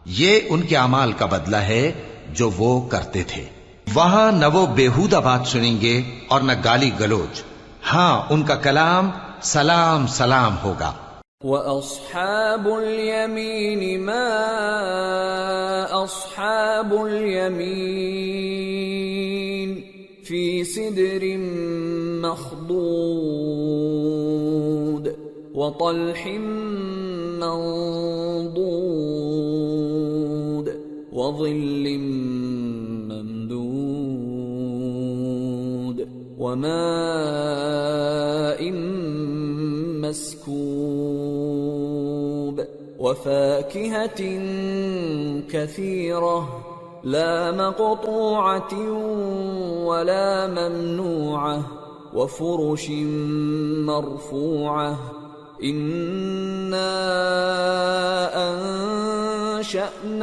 یہ ان کے اعمال کا بدلہ ہے جو وہ کرتے تھے۔ وہاں نہ وہ بیہودہ بات سنیں گے اور نہ گالی گلوچ، ہاں ان کا کلام سلام سلام ہوگا۔ وَأَصْحَابُ الْيَمِينِ مَا أَصْحَابُ الْيَمِينِ فِي سِدْرٍ مَّخْضُودٍ وَطَلْحٍ مَّنضُودٍ وَظِلٍّ مَّمْدُودٍ وَمَاءٍ مسكوب وفاكهة كثيرة لا مقطوعة ولا ممنوعة وفرش مرفوعة إنا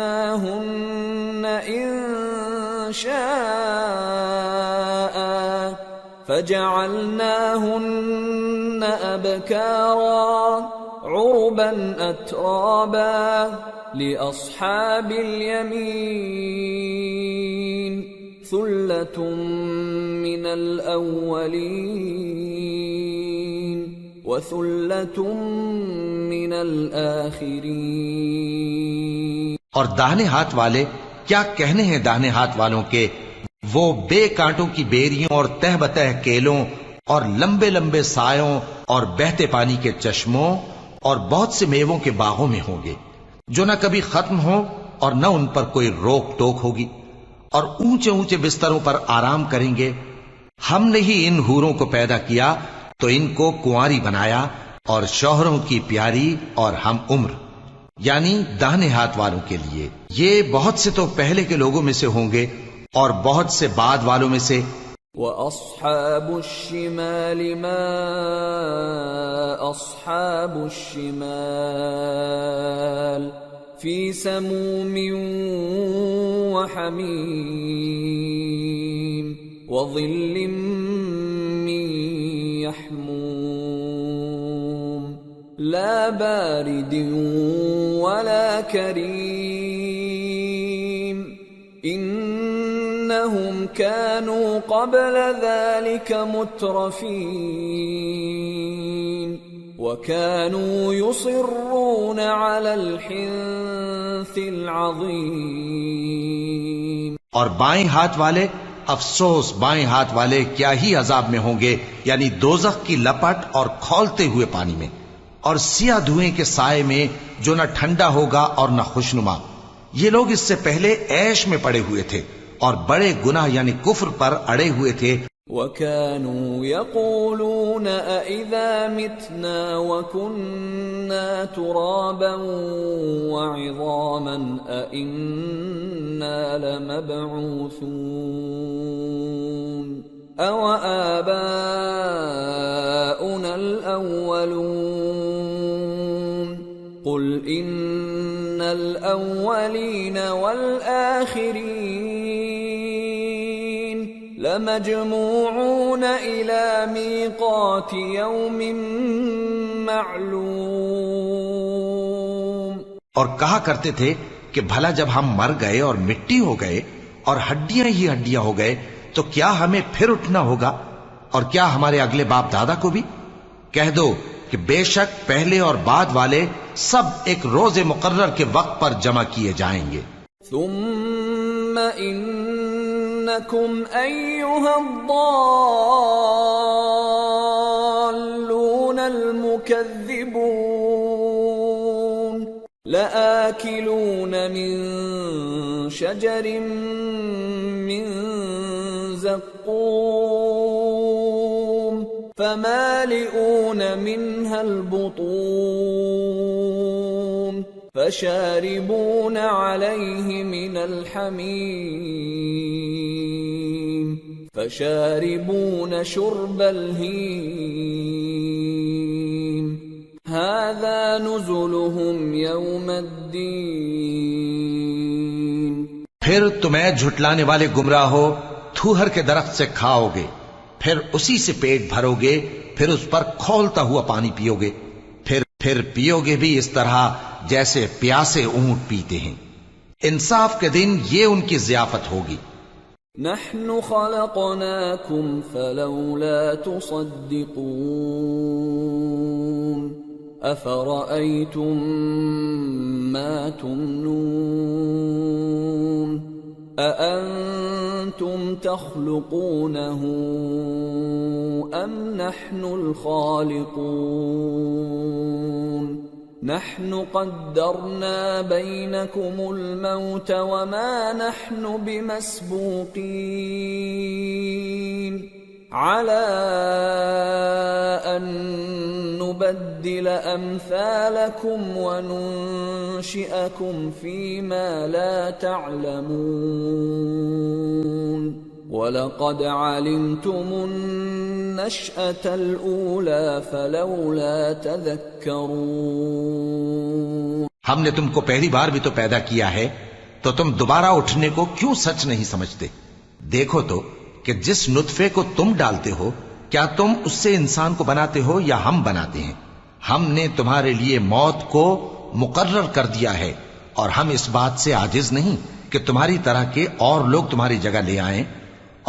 أنشأناهن إنشاء فجعلناهن أبكارا عربا أترابا لأصحاب اليمين ثلة من الأولين وثلة من الآخرين. اور داہنے ہاتھ والے کیا کہنے ہیں داہنے ہاتھ والوں کے، وہ بے کانٹوں کی بیریوں اور تہ بتہ کیلوں اور لمبے لمبے سایوں اور بہتے پانی کے چشموں اور بہت سے میووں کے باغوں میں ہوں گے، جو نہ کبھی ختم ہو اور نہ ان پر کوئی روک ٹوک ہوگی، اور اونچے اونچے بستروں پر آرام کریں گے. ہم نے ہی ان حوروں کو پیدا کیا تو ان کو کنواری بنایا، اور شوہروں کی پیاری اور ہم عمر، یعنی داہنے ہاتھ والوں کے لیے. یہ بہت سے تو پہلے کے لوگوں میں سے ہوں گے اور بہت سے بعد والوں میں سے. وَأَصْحَابُ الشِّمَالِ مَا أَصْحَابُ الشِّمَالِ فِي سَمُومٍ وَحَمِيمٍ وَظِلٍّ مِّن يَحْمُومٍ لَا بَارِدٍ وَلَا كَرِيمٍ إِنَّهُمْ كَانُوا قَبْلَ ذَلِكَ مُتْرَفِينَ وَكَانُوا يُصِرُّونَ عَلَى الْحِنثِ الْعَظِيمِ. اور بائیں ہاتھ والے، افسوس بائیں ہاتھ والے کیا ہی عذاب میں ہوں گے، یعنی دوزخ کی لپٹ اور کھولتے ہوئے پانی میں، اور سیاہ دھوئیں کے سائے میں جو نہ ٹھنڈا ہوگا اور نہ خوشنما. یہ لوگ اس سے پہلے عیش میں پڑے ہوئے تھے اور بڑے گناہ یعنی کفر پر اڑے ہوئے تھے. وَكَانُوا يَقُولُونَ أَإِذَا مِتْنَا وَكُنَّا تُرَابًا وَعِظَامًا أَإِنَّا لَمَبْعُوثُونَ أَوَآبَاؤُنَا الْأَوَّلُونَ قُلْ إِنَّ الْأَوَّلِينَ وَالْآخِرِينَ لَمَجْمُوعُونَ إِلَى مِيقَاتِ يَوْمٍ مَّعْلُومٍ. اور کہا کرتے تھے کہ بھلا جب ہم مر گئے اور مٹی ہو گئے اور ہڈیاں ہی ہڈیاں ہو گئے تو کیا ہمیں پھر اٹھنا ہوگا، اور کیا ہمارے اگلے باپ دادا کو بھی؟ کہہ دو کہ بے شک پہلے اور بعد والے سب ایک روز مقرر کے وقت پر جمع کیے جائیں گے. ثم انکم ایھا الضالون المکذبون لآکلون من شجر من زقوم فمالئون منها البطون فشاربون عليه من الحميم فشاربون شرب الهيم هذا نزلهم يوم الدين. پھر تمہیں جھٹلانے والے گمراہ ہو تھوہر کے درخت سے کھاؤ گے، پھر اسی سے پیٹ بھرو گے، پھر اس پر کھولتا ہوا پانی پیو گے، پھر پیو گے بھی اس طرح جیسے پیاسے اونٹ پیتے ہیں. انصاف کے دن یہ ان کی ضیافت ہوگی. نحن خلقناكم فلولا تصدقون أفرأيتم ما تمنون أأنتم تخلقونه أم نحن الخالقون نحن قدرنا بينكم الموت وما نحن بمسبوقين على أن نبدل أمثالكم وننشئكم فيما لا تعلمون وَلَقَدْ عَلِمْتُمُ النَّشْأَةَ الْأُولَى فَلَوْلَا تَذَكَّرُونَ. ہم نے تم کو پہلی بار بھی تو پیدا کیا ہے، تو تم دوبارہ اٹھنے کو کیوں سچ نہیں سمجھتے؟ دیکھو تو کہ جس نطفے کو تم ڈالتے ہو کیا تم اس سے انسان کو بناتے ہو یا ہم بناتے ہیں؟ ہم نے تمہارے لیے موت کو مقرر کر دیا ہے، اور ہم اس بات سے عاجز نہیں کہ تمہاری طرح کے اور لوگ تمہاری جگہ لے آئیں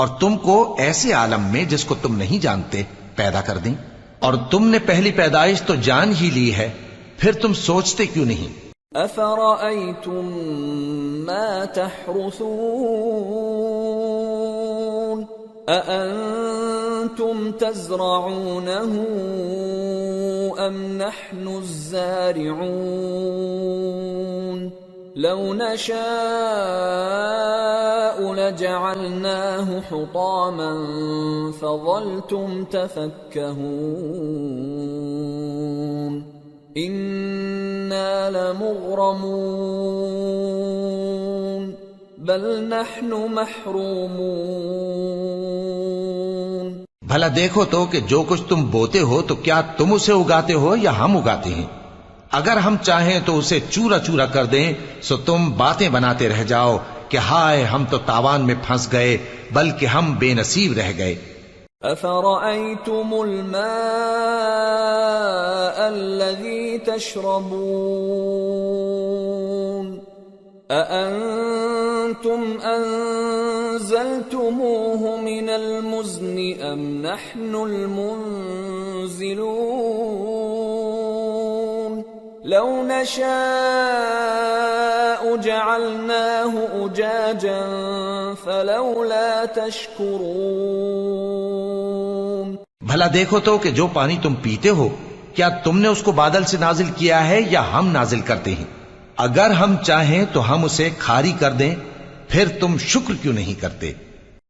اور تم کو ایسے عالم میں جس کو تم نہیں جانتے پیدا کر دیں. اور تم نے پہلی پیدائش تو جان ہی لی ہے، پھر تم سوچتے کیوں نہیں؟ أفرأيتم ما تحرثون أأنتم تزرعونه أم نحن الزارعون لو نشاء لجعلناه حطاما فظلتم تفكهون إنا لمغرمون بل نحن محرومون بھلا دیکھو تو کہ جو کچھ تم بوتے ہو تو کیا تم اسے اگاتے ہو یا ہم اگاتے ہیں؟ اگر ہم چاہیں تو اسے چورا چورا کر دیں سو تم باتیں بناتے رہ جاؤ کہ ہائے ہم تو تاوان میں پھنس گئے، بلکہ ہم بے نصیب رہ گئے۔ أفرأيتم الماء الذي تشربون أأنتم أنزلتموه من المزن أم نحن المنزلون لو نشاء جعلناه أجاجا فلولا تشكرون بھلا دیکھو تو کہ جو پانی تم پیتے ہو کیا تم نے اس کو بادل سے نازل کیا ہے یا ہم نازل کرتے ہیں؟ اگر ہم چاہیں تو ہم اسے کھاری کر دیں، پھر تم شکر کیوں نہیں کرتے؟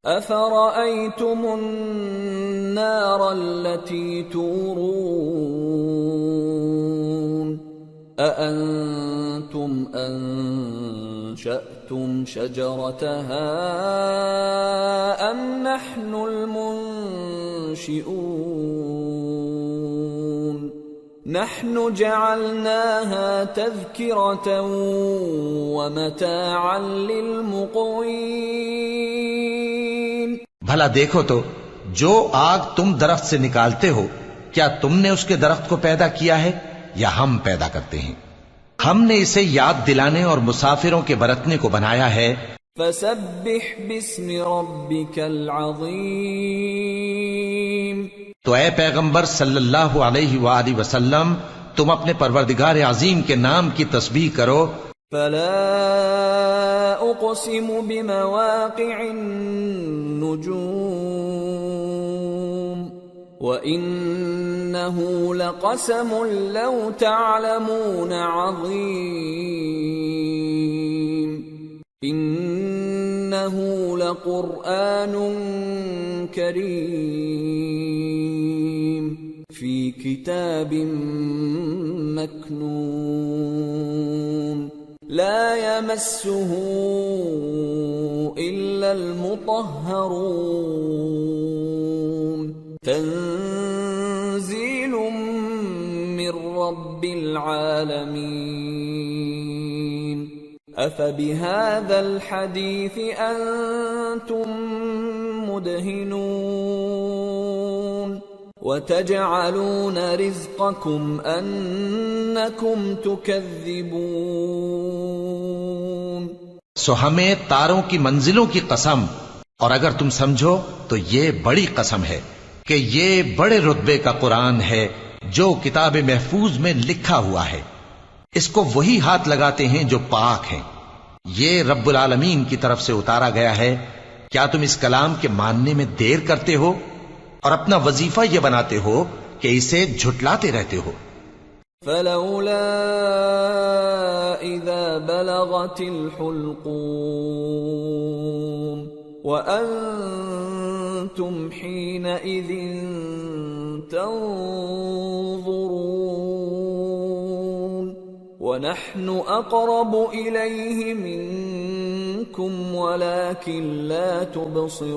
أفرأيتم النار التي تورون أأنتم أنشأتم شجرتها أم نحن المنشئون نحن جعلناها تذكرة ومتاعا للمقوين بھلا دیکھو تو جو آگ تم درخت سے نکالتے ہو کیا تم نے اس کے درخت کو پیدا کیا ہے یا ہم پیدا کرتے ہیں؟ ہم نے اسے یاد دلانے اور مسافروں کے برتنے کو بنایا ہے۔ فسبح باسم ربك العظیم تو اے پیغمبر صلی اللہ علیہ وآلہ وسلم تم اپنے پروردگار عظیم کے نام کی تسبیح کرو۔ فلا اقسم بمواقع النجوم وإنه لقسم لو تعلمون عظيم إنه لقرآن كريم في كتاب مكنون لا يمسه إلا المطهرون تنزيل من رب العالمين أفبهذا الحديث أنتم مدهنون وتجعلون رزقكم أنكم تكذبون سو ہمیں تاروں کی منزلوں کی قسم، اور اگر تم سمجھو تو یہ بڑی قسم ہے کہ یہ بڑے رتبے کا قرآن ہے جو کتاب محفوظ میں لکھا ہوا ہے، اس کو وہی ہاتھ لگاتے ہیں جو پاک ہیں، یہ رب العالمین کی طرف سے اتارا گیا ہے۔ کیا تم اس کلام کے ماننے میں دیر کرتے ہو اور اپنا وظیفہ یہ بناتے ہو کہ اسے جھٹلاتے رہتے ہو؟ فلولا اذا بلغت الحلقوم وأنتم حينئذ تنظرون ونحن أقرب إليه منكم ولكن لا تبصرون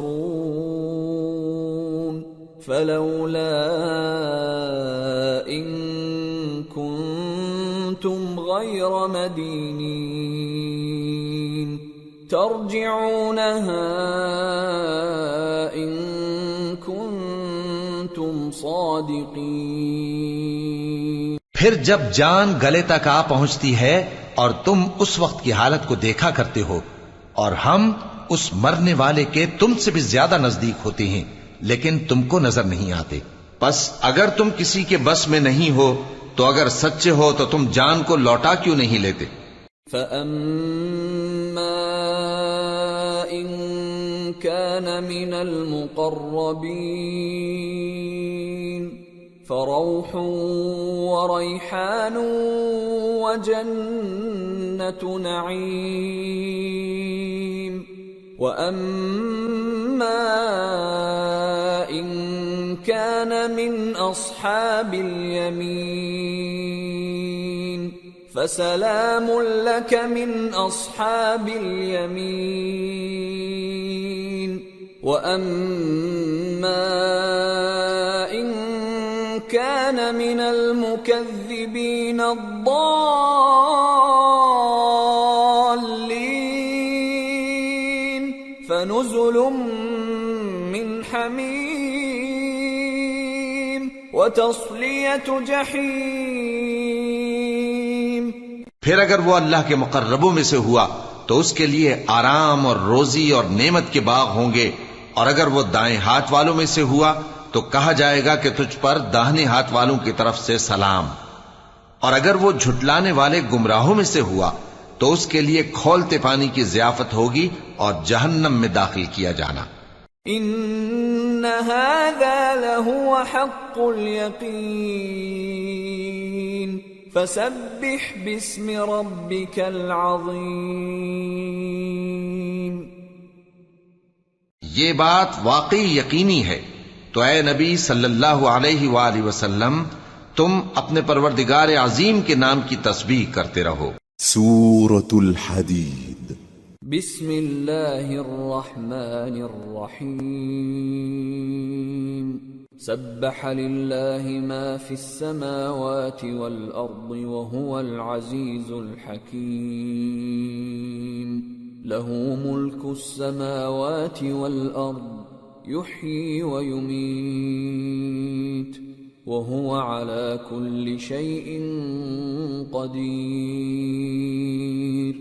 فلولا إن كنتم غير مدينين ترجعونها إن كنتم صادقين۔ پھر جب جان گلے تک آ پہنچتی ہے اور تم اس وقت کی حالت کو دیکھا کرتے ہو اور ہم اس مرنے والے کے تم سے بھی زیادہ نزدیک ہوتے ہیں لیکن تم کو نظر نہیں آتے، پس اگر تم کسی کے بس میں نہیں ہو تو اگر سچے ہو تو تم جان کو لوٹا کیوں نہیں لیتے؟ فَأَمَّا إِن كَانَ مِنَ الْمُقَرَّبِينَ فَرَوْحٌ وَرَيْحَانٌ وَجَنَّةُ نَعِيمٍ وَأَمَّا إِن كَانَ مِنْ أَصْحَابِ الْيَمِينِ فَسَلَامٌ لَكَ مِنْ أَصْحَابِ الْيَمِينِ وَأَمَّا إِن كَانَ مِنَ الْمُكَذِّبِينَ الضَّالِّينَ فَنُزُلٌ مِّنْ حَمِيمٍ وَتَصْلِيَةُ جَحِيمٍ۔ پھر اگر وہ اللہ کے مقربوں میں سے ہوا تو اس کے لیے آرام اور روزی اور نعمت کے باغ ہوں گے، اور اگر وہ دائیں ہاتھ والوں میں سے ہوا تو کہا جائے گا کہ تجھ پر داہنے ہاتھ والوں کی طرف سے سلام، اور اگر وہ جھٹلانے والے گمراہوں میں سے ہوا تو اس کے لیے کھولتے پانی کی ضیافت ہوگی اور جہنم میں داخل کیا جانا۔ ان هذا لهو حق اليقین فسبح باسم ربك العظیم۔ یہ بات واقعی یقینی ہے، تو اے نبی صلی اللہ علیہ وآلہ وسلم تم اپنے پروردگار عظیم کے نام کی تسبیح کرتے رہو۔ سورة الحديد۔ بسم اللہ الرحمن الرحیم۔ سبح للہ ما فی السماوات والارض وهو العزیز الحکیم۔ له ملک السماوات والارض يحيي ويميت وهو على كل شيء قدير۔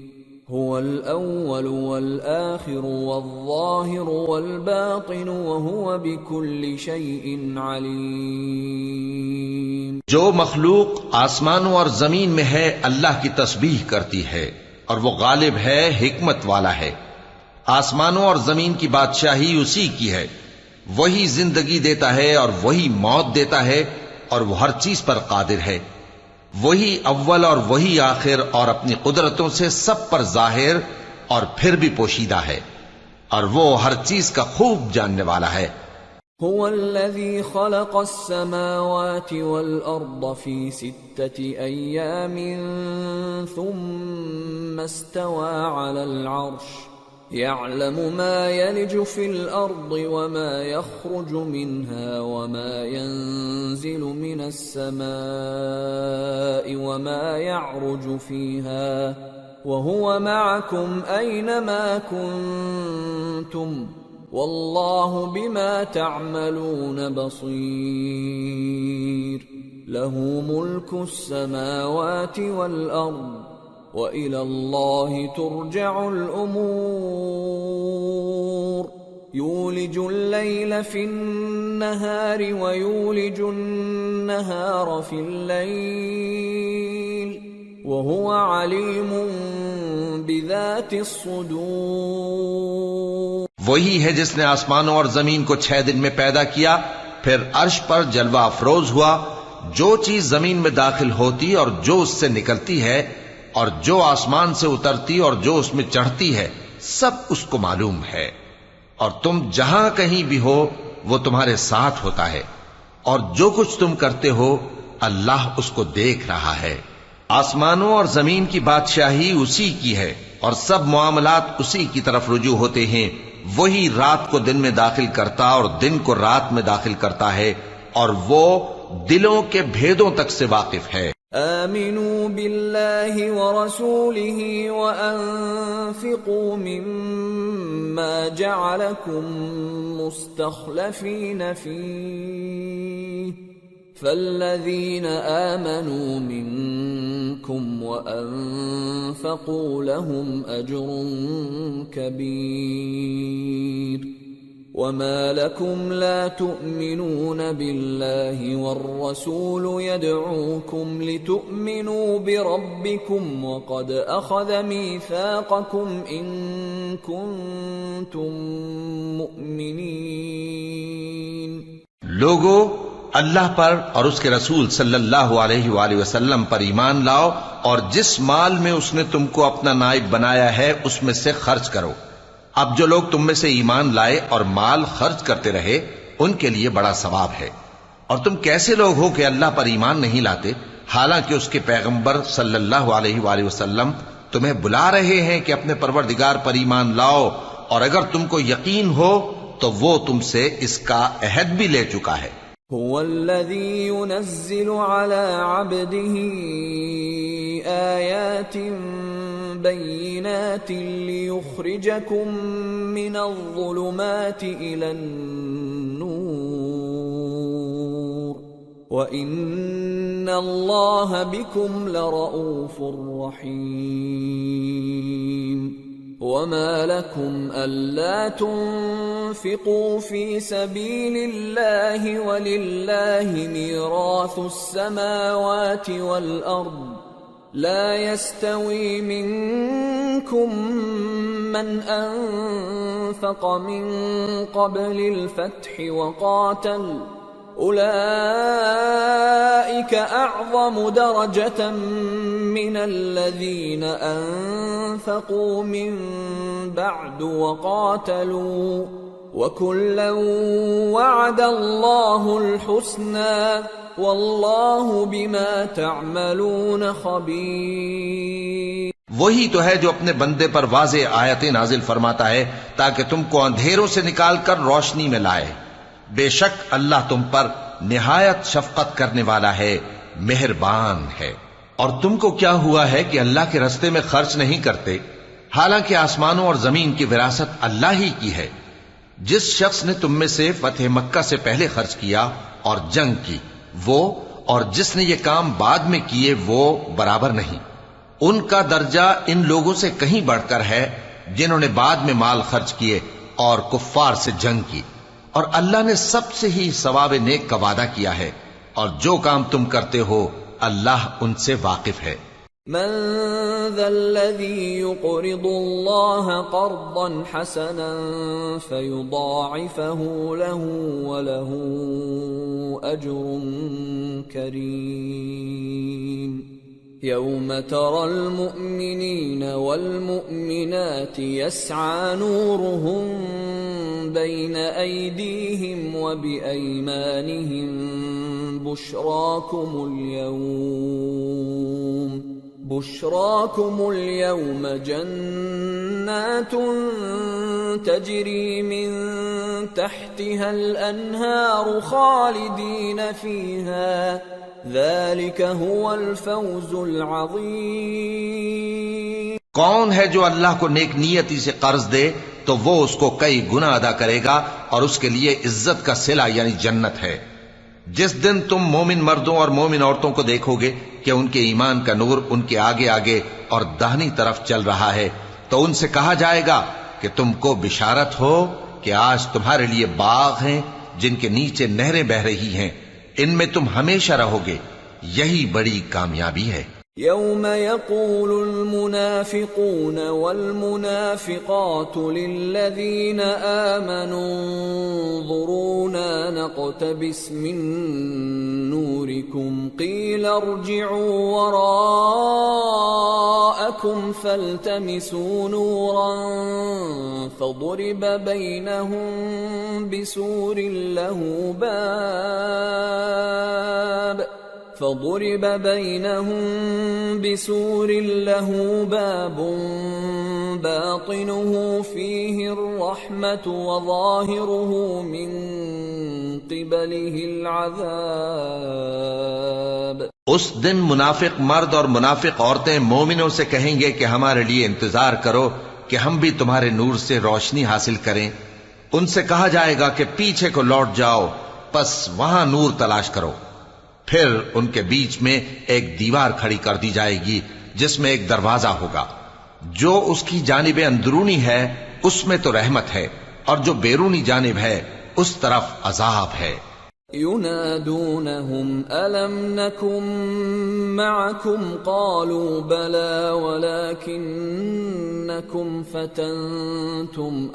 هو الأول والآخر والظاهر والباطن وهو بكل شيء عليم۔ جو مخلوق آسمانوں اور زمین میں ہے اللہ کی تسبیح کرتی ہے، اور وہ غالب ہے، حکمت والا ہے۔ آسمانوں اور زمین کی بادشاہی اسی کی ہے، وہی زندگی دیتا ہے اور وہی موت دیتا ہے، اور وہ ہر چیز پر قادر ہے۔ وہی اول اور وہی آخر، اور اپنی قدرتوں سے سب پر ظاہر اور پھر بھی پوشیدہ ہے، اور وہ ہر چیز کا خوب جاننے والا ہے۔ هو الذي خلق السماوات والأرض في 6 أيام ثم استوى على العرش يعلم ما يلج في الأرض وما يخرج منها وما ينزل من السماء وما يعرج فيها وهو معكم أينما كنتم والله بما تعملون بصير۔ له ملك السماوات والأرض وإلى الله ترجع الأمور۔ يولج الليل في النهار ويولج النهار في الليل وهو عليم بذات الصدور۔ وہی ہے جس نے آسمانوں اور زمین کو 6 دن میں پیدا کیا، پھر عرش پر جلوہ افروز ہوا۔ جو چیز زمین میں داخل ہوتی اور جو اس سے نکلتی ہے، اور جو آسمان سے اترتی اور جو اس میں چڑھتی ہے، سب اس کو معلوم ہے۔ اور تم جہاں کہیں بھی ہو وہ تمہارے ساتھ ہوتا ہے، اور جو کچھ تم کرتے ہو اللہ اس کو دیکھ رہا ہے۔ آسمانوں اور زمین کی بادشاہی اسی کی ہے، اور سب معاملات اسی کی طرف رجوع ہوتے ہیں۔ وہی رات کو دن میں داخل کرتا اور دن کو رات میں داخل کرتا ہے، اور وہ دلوں کے بھیدوں تک سے واقف ہے۔ آمنوا بالله ورسوله وأنفقوا مما جعلكم مستخلفين فيه فالذين آمنوا منكم وأنفقوا لهم أجر كبير۔ وما لكم لا تؤمنون بالله والرسول يدعوكم لتؤمنوا بربكم وقد أخذ ميثاقكم إن كنتم مؤمنين. لوگو، اللہ پر اور اس کے رسول صلی اللہ علیہ وآلہ وسلم پر ایمان لاؤ اور جس مال میں اس نے تم کو اپنا نائب بنایا ہے اس میں سے خرچ کرو. اب جو لوگ تم میں سے ایمان لائے اور مال خرچ کرتے رہے ان کے لیے بڑا ثواب ہے. اور تم کیسے لوگ ہو کہ اللہ پر ایمان نہیں لاتے حالانکہ اس کے پیغمبر صلی اللہ علیہ وآلہ وسلم تمہیں بلا رہے ہیں کہ اپنے پروردگار پر ایمان لاؤ، اور اگر تم کو یقین ہو تو وہ تم سے اس کا عہد بھی لے چکا ہے. هو الذي ينزل على عبده آيات بينات ليخرجكم من الظلمات إلى النور وإن الله بكم لرؤوف رحيم. وما لكم ألا تنفقوا في سبيل الله ولله ميراث السماوات والأرض لا يستوي منكم من أنفق من قبل الفتح وقاتل أولئك أعظم درجة من الذين أنفقوا من بعد وقاتلوا وكلا وعد الله الحسنى والله بما تعملون خبير. وہی تو ہے جو اپنے بندے پر واضح آیتیں نازل فرماتا ہے تاکہ تم کو اندھیروں سے نکال کر روشنی میں لائے. بے شک اللہ تم پر نہایت شفقت کرنے والا ہے، مہربان ہے. اور تم کو کیا ہوا ہے کہ اللہ کے رستے میں خرچ نہیں کرتے حالانکہ آسمانوں اور زمین کی وراثت اللہ ہی کی ہے. جس شخص نے تم میں سے فتح مکہ سے پہلے خرچ کیا اور جنگ کی وہ اور جس نے یہ کام بعد میں کیے وہ برابر نہیں. ان کا درجہ ان لوگوں سے کہیں بڑھ کر ہے جنہوں نے بعد میں مال خرچ کیے اور کفار سے جنگ کی. اور اللہ نے سب سے ہی ثواب نیک کا وعدہ کیا ہے، اور جو کام تم کرتے ہو اللہ ان سے واقف ہے. من ذا الذي يقرض الله قرضا حسنا فيضاعفه له وله أجر كريم. يوم ترى المؤمنين والمؤمنات يسعى نورهم بين أيديهم وبأيمانهم بشراكم اليوم جنات تجري من تحتها الأنهار خالدين فيها ذلك هو الفوز العظيم. کون ہے جو اللہ کو نیک نیتی سے قرض دے تو وہ اس کو کئی گنا ادا کرے گا اور اس کے لیے عزت کا صلہ یعنی جنت ہے. جس دن تم مومن مردوں اور مومن عورتوں کو دیکھو گے کہ ان کے ایمان کا نور ان کے آگے آگے اور داہنی طرف چل رہا ہے تو ان سے کہا جائے گا کہ تم کو بشارت ہو کہ آج تمہارے لیے باغ ہیں جن کے نیچے نہریں بہ رہی ہیں، ان میں تم ہمیشہ رہو گے، یہی بڑی کامیابی ہے. يوم يقول المنافقون والمنافقات للذين آمنوا انظرونا نقتبس من نوركم قيل ارجعوا وراءكم فالتمسوا نورا فضرب بينهم بسور له باب باطنه فيه الرحمة وظاهره من قبله العذاب. اس دن منافق مرد اور منافق عورتیں مومنوں سے کہیں گے کہ ہمارے لیے انتظار کرو کہ ہم بھی تمہارے نور سے روشنی حاصل کریں. ان سے کہا جائے گا کہ پیچھے کو لوٹ جاؤ، پس وہاں نور تلاش کرو. پھر ان کے بیچ میں ایک دیوار کھڑی کر دی جائے گی جس میں ایک دروازہ ہوگا، جو اس کی جانب اندرونی ہے اس میں تو رحمت ہے اور جو بیرونی جانب ہے اس طرف عذاب ہے۔ ينادونهم ألم نكن معكم قالوا بلى ولكنكم فتنتم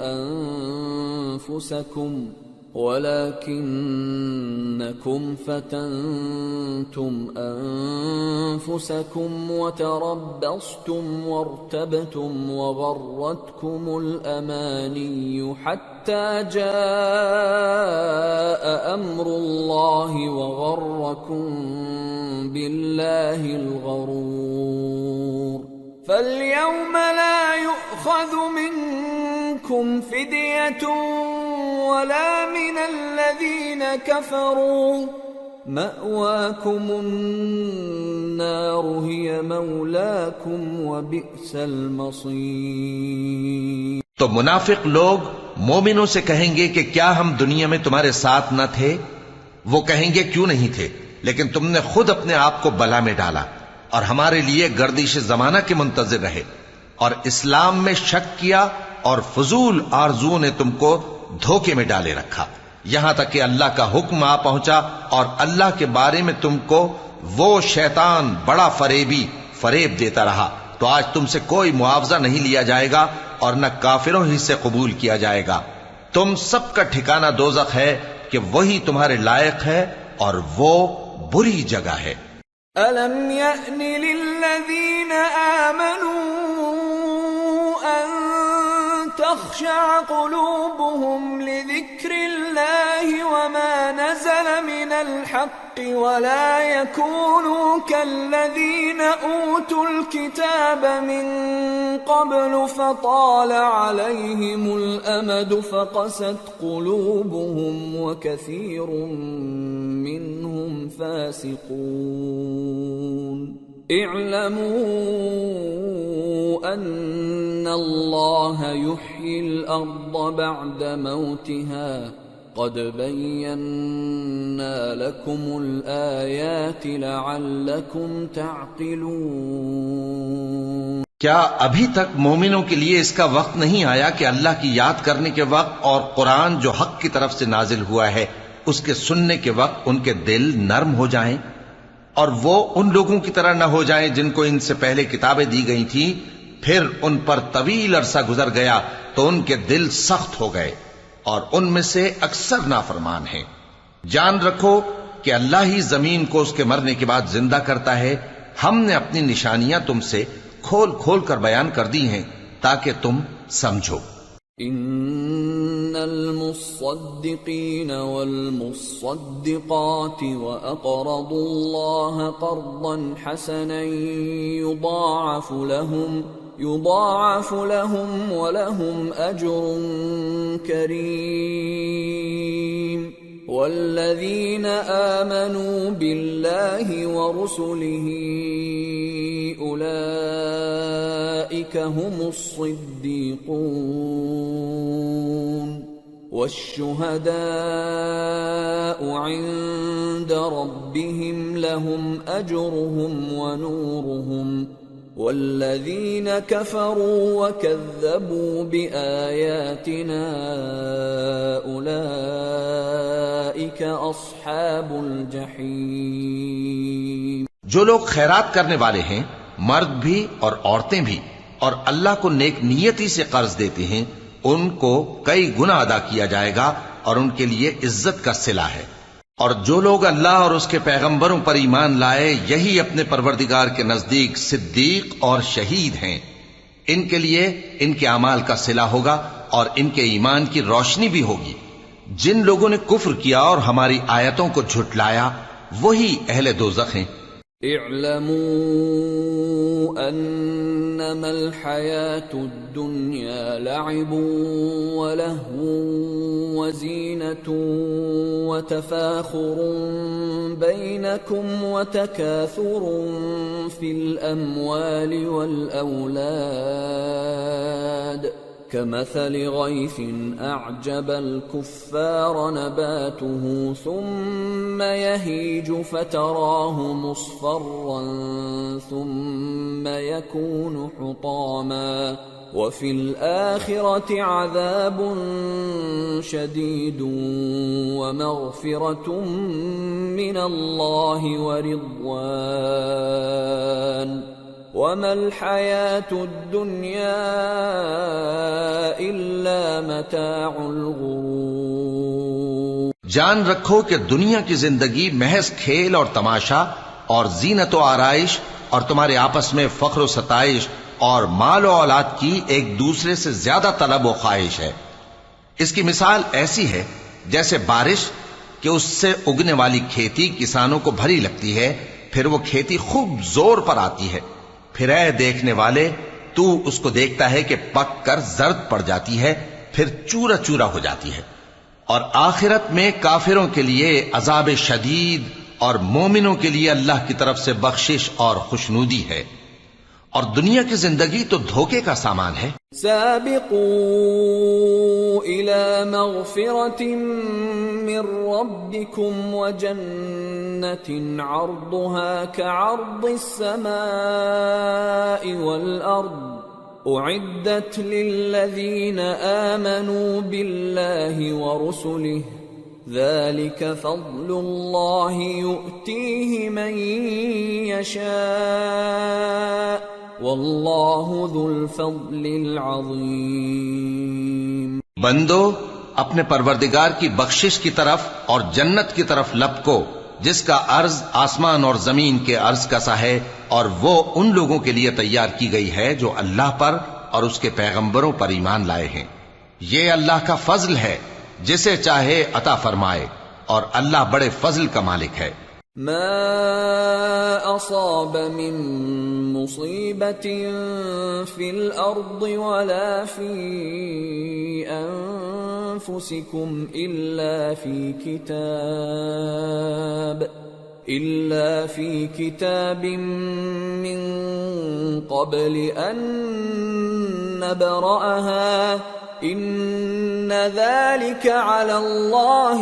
أنفسكم وتربصتم وارتبتم وغرتكم الأماني حتى جاء أمر الله وغركم بالله الغرور فاليوم لا يؤخذ منكم فدية ولا من الذين كفروا مأواكم النار هي مولاكم وبئس المصير۔ تو منافق لوگ مومنوں سے کہیں گے کہ کیا ہم دنیا میں تمہارے ساتھ نہ تھے؟ وہ کہیں گے کیوں نہیں تھے، لیکن تم نے خود اپنے آپ کو بلا میں ڈالا اور ہمارے لیے گردش زمانہ کے منتظر رہے اور اسلام میں شک کیا اور فضول آرزوؤں نے تم کو دھوکے میں ڈالے رکھا، یہاں تک کہ اللہ کا حکم آ پہنچا اور اللہ کے بارے میں تم کو وہ شیطان بڑا فریب دیتا رہا۔ تو آج تم سے کوئی معاوضہ نہیں لیا جائے گا اور نہ کافروں ہی سے قبول کیا جائے گا۔ تم سب کا ٹھکانہ دوزخ ہے کہ وہی تمہارے لائق ہے اور وہ بری جگہ ہے۔ أَلَمْ يَأْنِ لِلَّذِينَ آمَنُوا أَن تَخْشَعَ قُلُوبُهُمْ لِذِكْرِ اللَّهِ وَمَا نَزَلَ مِنَ الْحَقِّ وَلَا يَكُونُوا كَالَّذِينَ أُوتُوا الْكِتَابَ مِن قَبْلُ فَطَالَ عَلَيْهِمُ الْأَمَدُ فَقَسَتْ قُلُوبُهُمْ وَكَثِيرٌ مِّنْهُمْ فَاسِقُونَ۔ اعلموا ان اللہ یحیی الارض بعد موتها قد بینا لکم الآیات لعلکم تعقلون۔ کیا ابھی تک مومنوں کے لیے اس کا وقت نہیں آیا کہ اللہ کی یاد کرنے کے وقت اور قرآن جو حق کی طرف سے نازل ہوا ہے اس کے سننے کے وقت ان کے دل نرم ہو جائیں اور وہ ان لوگوں کی طرح نہ ہو جائیں جن کو ان سے پہلے کتابیں دی گئی تھیں، پھر ان پر طویل عرصہ گزر گیا تو ان کے دل سخت ہو گئے اور ان میں سے اکثر نافرمان ہیں۔ جان رکھو کہ اللہ ہی زمین کو اس کے مرنے کے بعد زندہ کرتا ہے۔ ہم نے اپنی نشانیاں تم سے کھول کھول کر بیان کر دی ہیں تاکہ تم سمجھو۔ ان المصدقین والمصدقات واقرضوا الله قرضا حسنا يضاعف لهم ولهم اجر کریم، والذین آمنوا بالله ورسله اولئک هم الصدیقون والشهداء عند ربهم لهم اجرهم ونورهم، والذین كفروا وكذبوا بآیاتنا اولئک اصحاب الجحیم۔ جو لوگ خیرات کرنے والے ہیں، مرد بھی اور عورتیں بھی، اور اللہ کو نیک نیتی سے قرض دیتے ہیں، ان کو کئی گنا ادا کیا جائے گا اور ان کے لیے عزت کا صلہ ہے۔ اور جو لوگ اللہ اور اس کے پیغمبروں پر ایمان لائے، یہی اپنے پروردگار کے نزدیک صدیق اور شہید ہیں۔ ان کے لیے ان کے اعمال کا صلہ ہوگا اور ان کے ایمان کی روشنی بھی ہوگی۔ جن لوگوں نے کفر کیا اور ہماری آیتوں کو جھٹلایا وہی اہل دوزخ ہیں۔ اعلموا انما الحیاة الدنیا لعب ولہو وزینة وتفاخر بینکم وتکاثر فی الاموال والاولاد كمثل غيث أعجب الكفار نباته ثم يهيج فتراه مصفرا ثم يكون حطاما وفي الآخرة عذاب شديد ومغفرة من الله ورضوان وما الحياة الدنيا إلا متاع الغرور۔ جان رکھو کہ دنیا کی زندگی محض کھیل اور تماشا اور زینت و آرائش اور تمہارے آپس میں فخر و ستائش اور مال و اولاد کی ایک دوسرے سے زیادہ طلب و خواہش ہے۔ اس کی مثال ایسی ہے جیسے بارش کہ اس سے اگنے والی کھیتی کسانوں کو بھری لگتی ہے، پھر وہ کھیتی خوب زور پر آتی ہے، پھر اے دیکھنے والے تو اس کو دیکھتا ہے کہ پک کر زرد پڑ جاتی ہے، پھر چورا چورا ہو جاتی ہے۔ اور آخرت میں کافروں کے لیے عذاب شدید اور مومنوں کے لیے اللہ کی طرف سے بخشش اور خوشنودی ہے، اور دنیا کی زندگی تو دھوکے کا سامان ہے۔ سابقوا إلى مغفرة من ربكم وجنة عرضها كعرض السماء والأرض أعدت للذين آمنوا بالله ورسله ذلك فضل الله يؤتيه من يشاء واللہ ذو الفضل العظیم۔ بندو اپنے پروردگار کی بخشش کی طرف اور جنت کی طرف لپکو جس کا عرض آسمان اور زمین کے عرض کا سا ہے، اور وہ ان لوگوں کے لیے تیار کی گئی ہے جو اللہ پر اور اس کے پیغمبروں پر ایمان لائے ہیں۔ یہ اللہ کا فضل ہے، جسے چاہے عطا فرمائے، اور اللہ بڑے فضل کا مالک ہے۔ ما أصاب من مصيبة في الأرض ولا في أنفسكم إلا في كتاب من قبل أن نبرأها إن ذلك على الله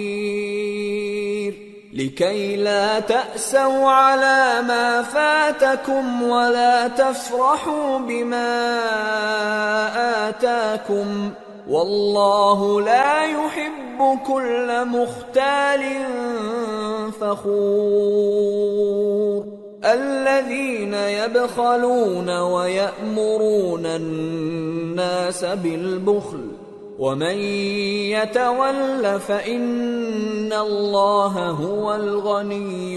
يسير لكي لا تأسوا على ما فاتكم ولا تفرحوا بما آتاكم والله لا يحب كل مختال فخور الذين يبخلون ويأمرون الناس بالبخل ومن يتول فإن الله هو الغني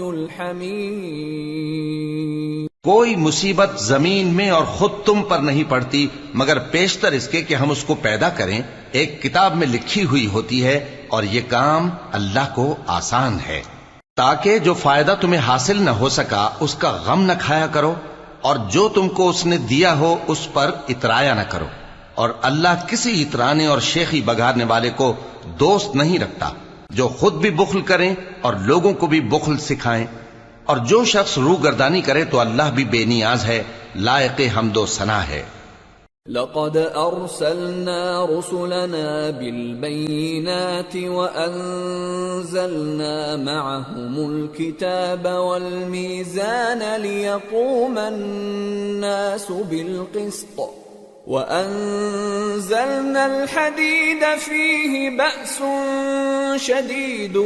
الحميد۔ کوئی مصیبت زمین میں اور خود تم پر نہیں پڑتی مگر پیشتر اس کے کہ ہم اس کو پیدا کریں، ایک کتاب میں لکھی ہوئی ہوتی ہے، اور یہ کام اللہ کو آسان ہے، تاکہ جو فائدہ تمہیں حاصل نہ ہو سکا اس کا غم نہ کھایا کرو، اور جو تم کو اس نے دیا ہو اس پر اترایا نہ کرو، اور اللہ کسی اترانے اور شیخی بگاڑنے والے کو دوست نہیں رکھتا، جو خود بھی بخل کریں اور لوگوں کو بھی بخل سکھائیں، اور جو شخص روگردانی کرے تو اللہ بھی بے نیاز ہے، لائق حمد و ثنا ہے۔ لقد أرسلنا رسلنا بالبينات وأنزلنا معهم الكتاب والميزان ليقوم الناس بالقسط وأنزلنا الحديد فيه بأس شديد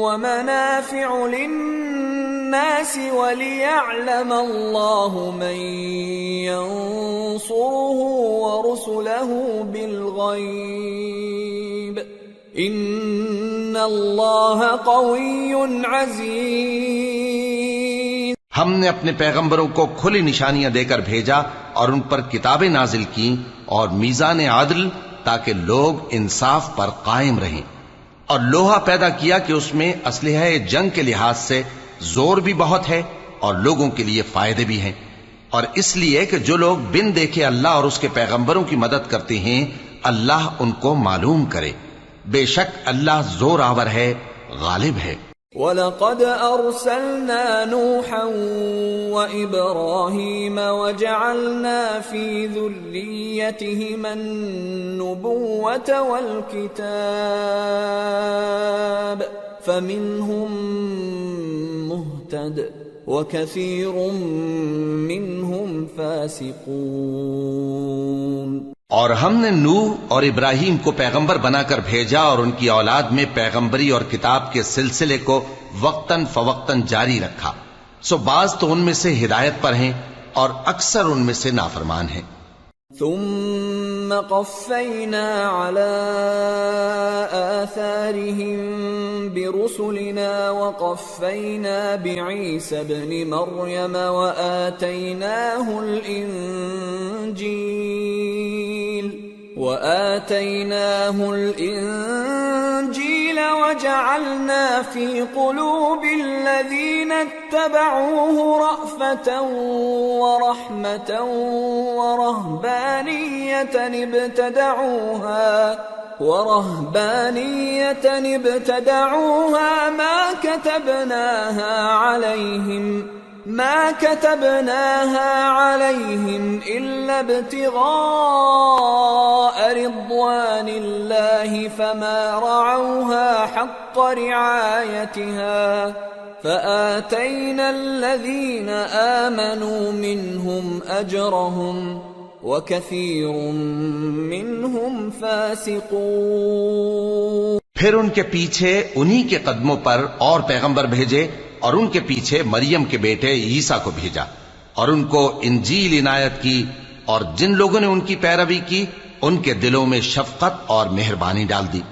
ومنافع للناس وليعلم الله من ينصره ورسله بالغيب إن الله قوي عزيز۔ ہم نے اپنے پیغمبروں کو کھلی نشانیاں دے کر بھیجا اور ان پر کتابیں نازل کی اور میزان عدل، تاکہ لوگ انصاف پر قائم رہیں، اور لوہا پیدا کیا کہ اس میں اسلحہ جنگ کے لحاظ سے زور بھی بہت ہے اور لوگوں کے لیے فائدے بھی ہیں، اور اس لیے کہ جو لوگ بن دیکھے اللہ اور اس کے پیغمبروں کی مدد کرتے ہیں اللہ ان کو معلوم کرے، بے شک اللہ زور آور ہے، غالب ہے۔ وَلَقَدْ أَرْسَلْنَا نُوحًا وَإِبْرَاهِيمَ وَجَعَلْنَا فِي ذُرِّيَّتِهِمَا النُّبُوَّةَ وَالْكِتَابَ فَمِنْهُمْ مُهْتَدٍ وَكَثِيرٌ مِّنْهُمْ فَاسِقُونَ۔ اور ہم نے نوح اور ابراہیم کو پیغمبر بنا کر بھیجا اور ان کی اولاد میں پیغمبری اور کتاب کے سلسلے کو وقتاً فوقتاً جاری رکھا، سو بعض تو ان میں سے ہدایت پر ہیں اور اکثر ان میں سے نافرمان ہیں۔ ثم قفينا على آثارهم برسلنا وقفينا بعيسى ابن مريم وآتيناه الإنجيل وجعلنا في قلوب الذين اتبعوه رأفة ورحمة ورهبانية ابتدعوها ما كتبناها عليهم إلا ابتغاء رضوان الله فما رعوها حق رعايتها فآتينا الذين آمنوا منهم أجرهم وكثير منهم فاسقون۔ پھر ان کے پیچھے انہی کے قدموں پر اور پیغمبر بھیجے اور ان کے پیچھے مریم کے بیٹے عیسیٰ کو بھیجا اور ان کو انجیل عنایت کی، اور جن لوگوں نے ان کی پیروی کی ان کے دلوں میں شفقت اور مہربانی ڈال دی۔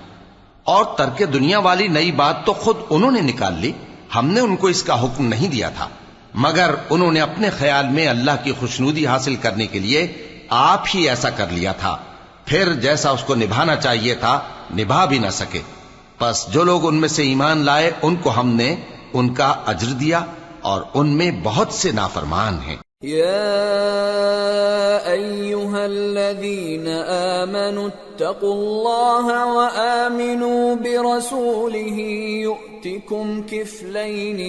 اور ترک دنیا والی نئی بات تو خود انہوں نے نکال لی، ہم نے ان کو اس کا حکم نہیں دیا تھا، مگر انہوں نے اپنے خیال میں اللہ کی خوشنودی حاصل کرنے کے لیے آپ ہی ایسا کر لیا تھا، پھر جیسا اس کو نبھانا چاہیے تھا نبھا بھی نہ سکے۔ پس جو لوگ ان میں سے ایمان لائے ان کو ہم نے ان کا اجر دیا، اور ان میں بہت سے نافرمان ہیں۔ یا ایھا الذین آمنوا اتقوا اللہ وآمنوا برسولہ يؤتكم كفلين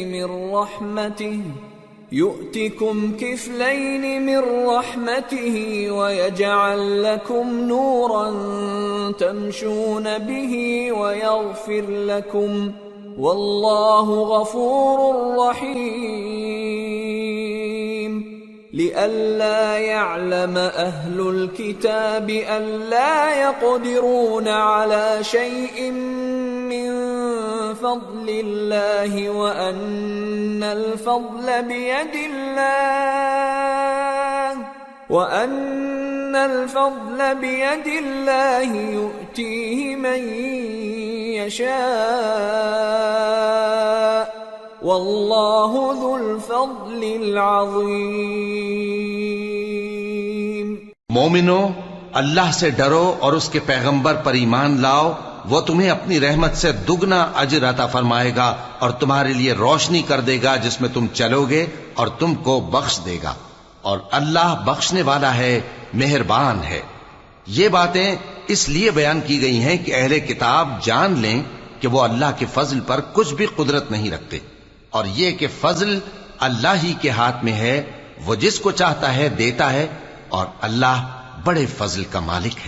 من رحمته ويجعل لكم نورا تمشون به ويغفر لكم والله غفور رحيم۔ لئلا يعلم أهل الكتاب ألا يقدرون على شيء من فضل الله وأن الفضل بيد الله يؤتيه من يشاء والله ذو الفضل العظيم۔ مومنو، اللہ سے ڈرو اور اس کے پیغمبر پر ایمان لاؤ، وہ تمہیں اپنی رحمت سے دگنا اجر عطا فرمائے گا اور تمہارے لیے روشنی کر دے گا جس میں تم چلو گے اور تم کو بخش دے گا، اور اللہ بخشنے والا ہے، مہربان ہے۔ یہ باتیں اس لیے بیان کی گئی ہیں کہ اہل کتاب جان لیں کہ وہ اللہ کے فضل پر کچھ بھی قدرت نہیں رکھتے، اور یہ کہ فضل اللہ ہی کے ہاتھ میں ہے، وہ جس کو چاہتا ہے دیتا ہے، اور اللہ بڑے فضل کا مالک ہے۔